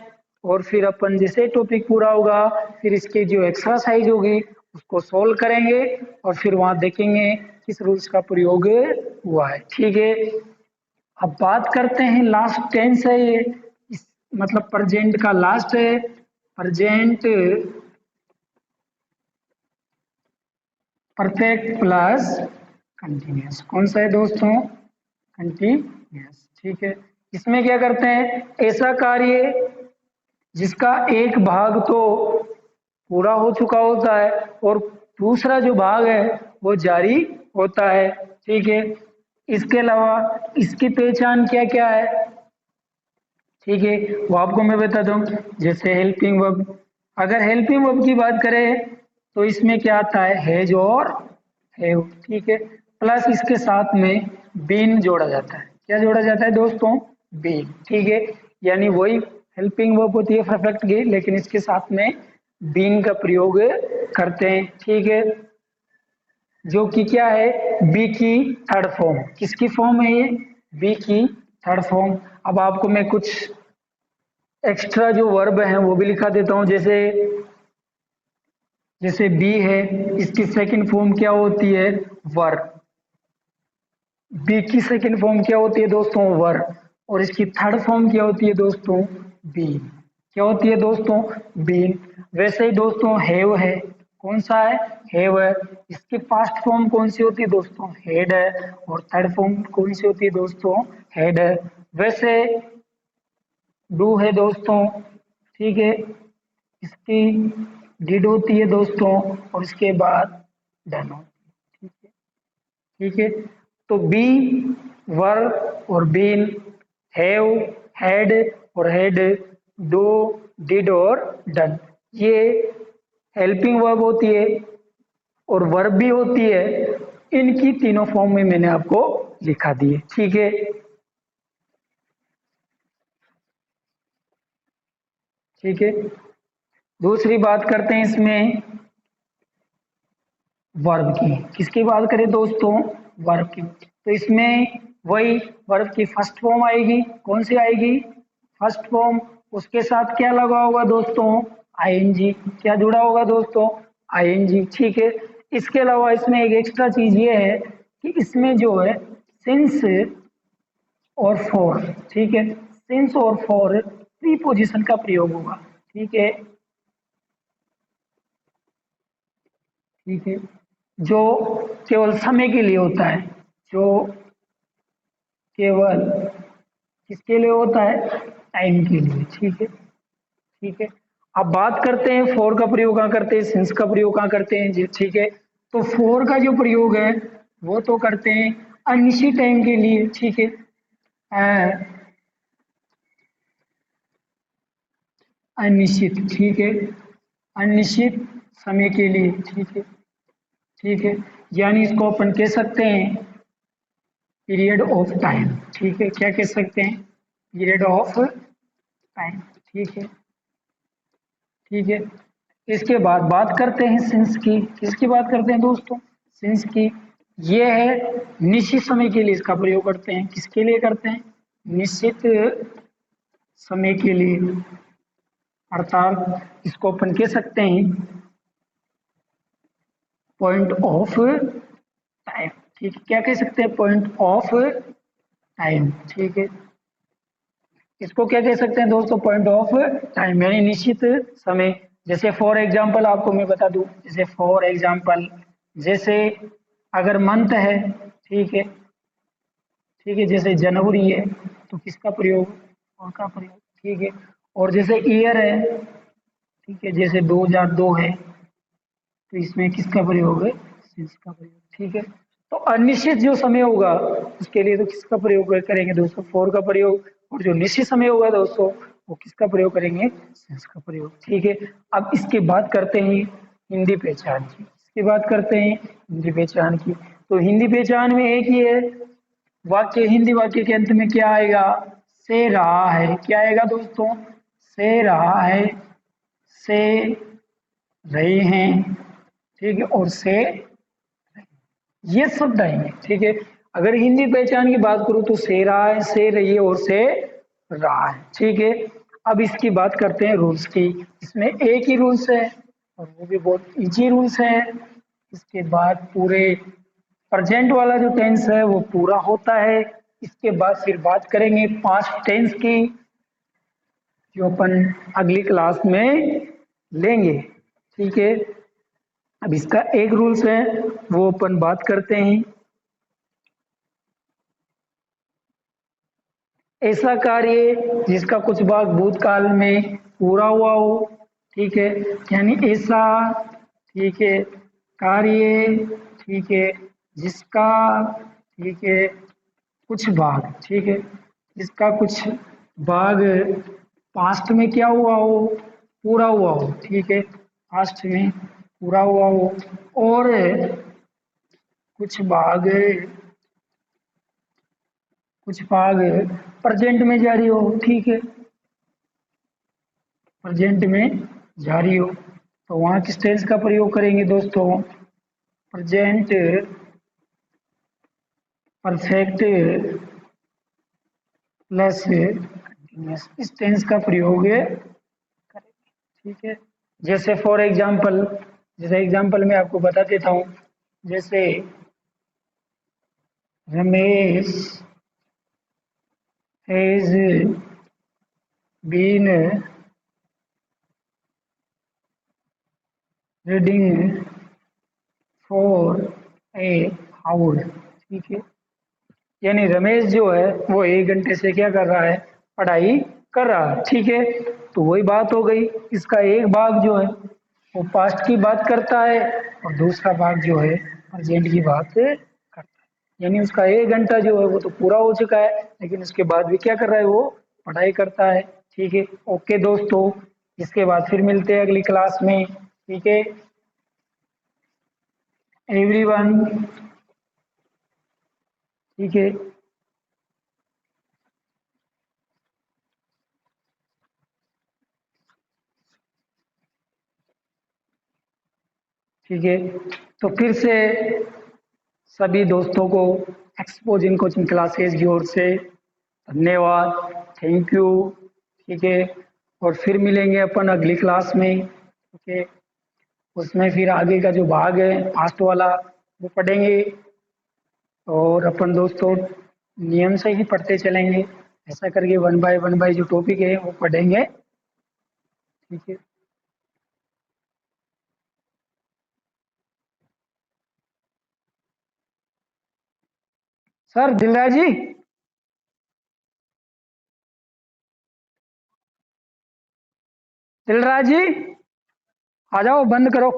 और फिर अपन जैसे टॉपिक पूरा होगा फिर इसकी जो एक्सरसाइज होगी उसको सोल्व करेंगे और फिर वहां देखेंगे किस रूल्स का प्रयोग हुआ है, ठीक है। अब बात करते हैं, लास्ट टेंस है ये, मतलब प्रेजेंट का लास्ट है। Present perfect plus continuous. कौन सा है दोस्तों? कंटिन्यूस, ठीक है। इसमें क्या करते हैं? ऐसा कार्य जिसका एक भाग तो पूरा हो चुका होता है और दूसरा जो भाग है वो जारी होता है, ठीक है। इसके अलावा इसकी पहचान क्या क्या है, ठीक है, वो आपको मैं बता दूं। जैसे हेल्पिंग वर्ब, अगर हेल्पिंग वर्ब की बात करें तो इसमें क्या आता है? हैज और हैव, ठीक है, प्लस इसके साथ में बीन जोड़ा जाता है। क्या जोड़ा जाता है दोस्तों? बीन, ठीक है। यानी वही हेल्पिंग वर्ब होती है परफेक्ट की, लेकिन इसके साथ में बीन का प्रयोग करते हैं, ठीक है, जो कि क्या है? बी की थर्ड फॉर्म। किसकी फॉर्म है ये? बी की थर्ड फॉर्म। अब आपको मैं कुछ एक्स्ट्रा जो वर्ब है वो भी लिखा देता हूँ, जैसे जैसे बी है, इसकी सेकंड फॉर्म क्या होती है, वर। बी की सेकंड फॉर्म क्या होती है दोस्तों, वर। और इसकी थर्ड फॉर्म क्या होती है दोस्तों, बीन। क्या होती है दोस्तों, बीन। वैसे ही दोस्तों हैव है, कौन सा है, हैव है। इसकी पास्ट फॉर्म कौन सी होती है दोस्तों, हेड है। और थर्ड फॉर्म कौन सी होती है दोस्तों, हेड है। वैसे डू है दोस्तों, ठीक है, इसकी डिड होती है दोस्तों, और इसके बाद डन होती है, ठीक है। ठीक है, तो बी, वर और बीन, हैव, हैड और हेड, डू, डिड और डन, ये हेल्पिंग वर्ब होती है और वर्ब भी होती है। इनकी तीनों फॉर्म में मैंने आपको लिखा दिए, ठीक है। ठीक है, दूसरी बात करते हैं इसमें वर्ब की। किसकी बात करें दोस्तों, वर्ब की। तो इसमें वही वर्ब की फर्स्ट फॉर्म आएगी, कौन सी आएगी, फर्स्ट फॉर्म। उसके साथ क्या लगा होगा दोस्तों, आईएनजी। क्या जुड़ा होगा दोस्तों, आईएनजी, ठीक है। इसके अलावा इसमें एक एक्स्ट्रा चीज ये है कि इसमें जो है सिंस और फॉर, ठीक है, सिंस और फॉर प्रीपोजिशन का प्रयोग होगा, ठीक है। ठीक है, जो केवल समय के लिए होता है, जो केवल किसके लिए होता है, टाइम के लिए, ठीक है। ठीक है, अब बात करते हैं फोर का प्रयोग कहाँ करते हैं, सिंस का प्रयोग कहाँ करते हैं जी, ठीक है। तो फोर का जो प्रयोग है वो तो करते हैं अनिश्चित टाइम के लिए, ठीक है। अनिश्चित, ठीक है, अनिश्चित समय के लिए, ठीक है। ठीक है, यानी इसको अपन कह सकते हैं पीरियड ऑफ टाइम, ठीक है। क्या कह सकते हैं, पीरियड ऑफ टाइम, ठीक है। ठीक है, इसके बाद बात करते हैं सिंस की। किसकी बात करते हैं दोस्तों, सिंस की। ये है निश्चित समय के लिए इसका प्रयोग करते हैं, किसके लिए करते हैं, निश्चित समय के लिए। अर्थात इसको अपन कह सकते हैं पॉइंट ऑफ टाइम, ठीक है। क्या कह सकते हैं, पॉइंट ऑफ टाइम, ठीक है। इसको क्या कह सकते हैं दोस्तों, पॉइंट ऑफ टाइम, यानी निश्चित समय। जैसे फॉर एग्जांपल आपको मैं बता दूं, जैसे फॉर एग्जांपल, जैसे अगर मंथ है, ठीक है, ठीक है, जैसे जनवरी है तो किसका प्रयोग, और का प्रयोग, ठीक है। और जैसे ईयर है, ठीक है, जैसे 2002 है तो इसमें किसका प्रयोग है, सिंस का प्रयोग, ठीक है। तो अनिश्चित जो समय होगा उसके लिए तो किसका प्रयोग करेंगे दोस्तों, फॉर का प्रयोग। और जो निश्चित समय होगा दोस्तों वो किसका प्रयोग करेंगे, सिंस का प्रयोग, ठीक है। अब इसके बात करते हैं हिंदी पहचान की। इसकी बात करते हैं हिंदी पहचान की। तो हिंदी पहचान में एक ही है वाक्य, हिंदी वाक्य के अंत में क्या आएगा, से रहा है। क्या आएगा दोस्तों, से रहा है, से रहे हैं, ठीक है, और से ये शब्द आएंगे, ठीक है। अगर हिंदी पहचान की बात करूं तो से रहा है, से रही है और से रहा है, ठीक है। अब इसकी बात करते हैं रूल्स की। इसमें एक ही रूल्स है और वो भी बहुत इजी रूल्स है। इसके बाद पूरे प्रेजेंट वाला जो टेंस है वो पूरा होता है। इसके बाद फिर बात करेंगे पास्ट टेंस की, जो अपन अगली क्लास में लेंगे, ठीक है। अब इसका एक रूल्स है वो अपन बात करते हैं, ऐसा कार्य जिसका कुछ भाग भूतकाल में पूरा हुआ हो, ठीक है, यानी ऐसा, ठीक है, कार्य, ठीक है, जिसका, ठीक है, कुछ भाग, ठीक है, जिसका कुछ भाग पास्ट में क्या हुआ हो, पूरा हुआ हो, ठीक है, पास्ट में पूरा हुआ हो, और कुछ कुछ भाग प्रेजेंट में जारी हो, ठीक है, प्रेजेंट में जारी हो। तो वहां किस टेंस का प्रयोग करेंगे दोस्तों, प्रेजेंट परफेक्ट प्लस इस टेंस का प्रयोग है, ठीक है। जैसे फॉर एग्जाम्पल, जैसे एग्जाम्पल मैं आपको बता देता हूँ। जैसे Ramesh has been reading for a hour, ठीक है। यानी रमेश जो है वो 1 घंटे से क्या कर रहा है, पढ़ाई कर रहा है, ठीक है। तो वही बात हो गई। इसका एक भाग जो है वो पास्ट की बात करता है और दूसरा भाग जो है प्रेजेंट की बात करता है। यानी उसका 1 घंटा जो है वो तो पूरा हो चुका है, लेकिन उसके बाद भी क्या कर रहा है, वो पढ़ाई करता है, ठीक है। ओके दोस्तों, इसके बाद फिर मिलते हैं अगली क्लास में, ठीक है। एवरीवन, ठीक है। ठीक है, तो फिर से सभी दोस्तों को एक्सपोजिंग कोचिंग क्लासेस की ओर से धन्यवाद, थैंक यू, ठीक है। और फिर मिलेंगे अपन अगली क्लास में, ठीक है। उसमें फिर आगे का जो भाग है फास्ट वाला वो पढ़ेंगे, और अपन दोस्तों नियम से ही पढ़ते चलेंगे। ऐसा करके 1 बाय 1 जो टॉपिक है वो पढ़ेंगे, ठीक है। सर दिलराज जी, दिलराज जी आ जाओ, बंद करो।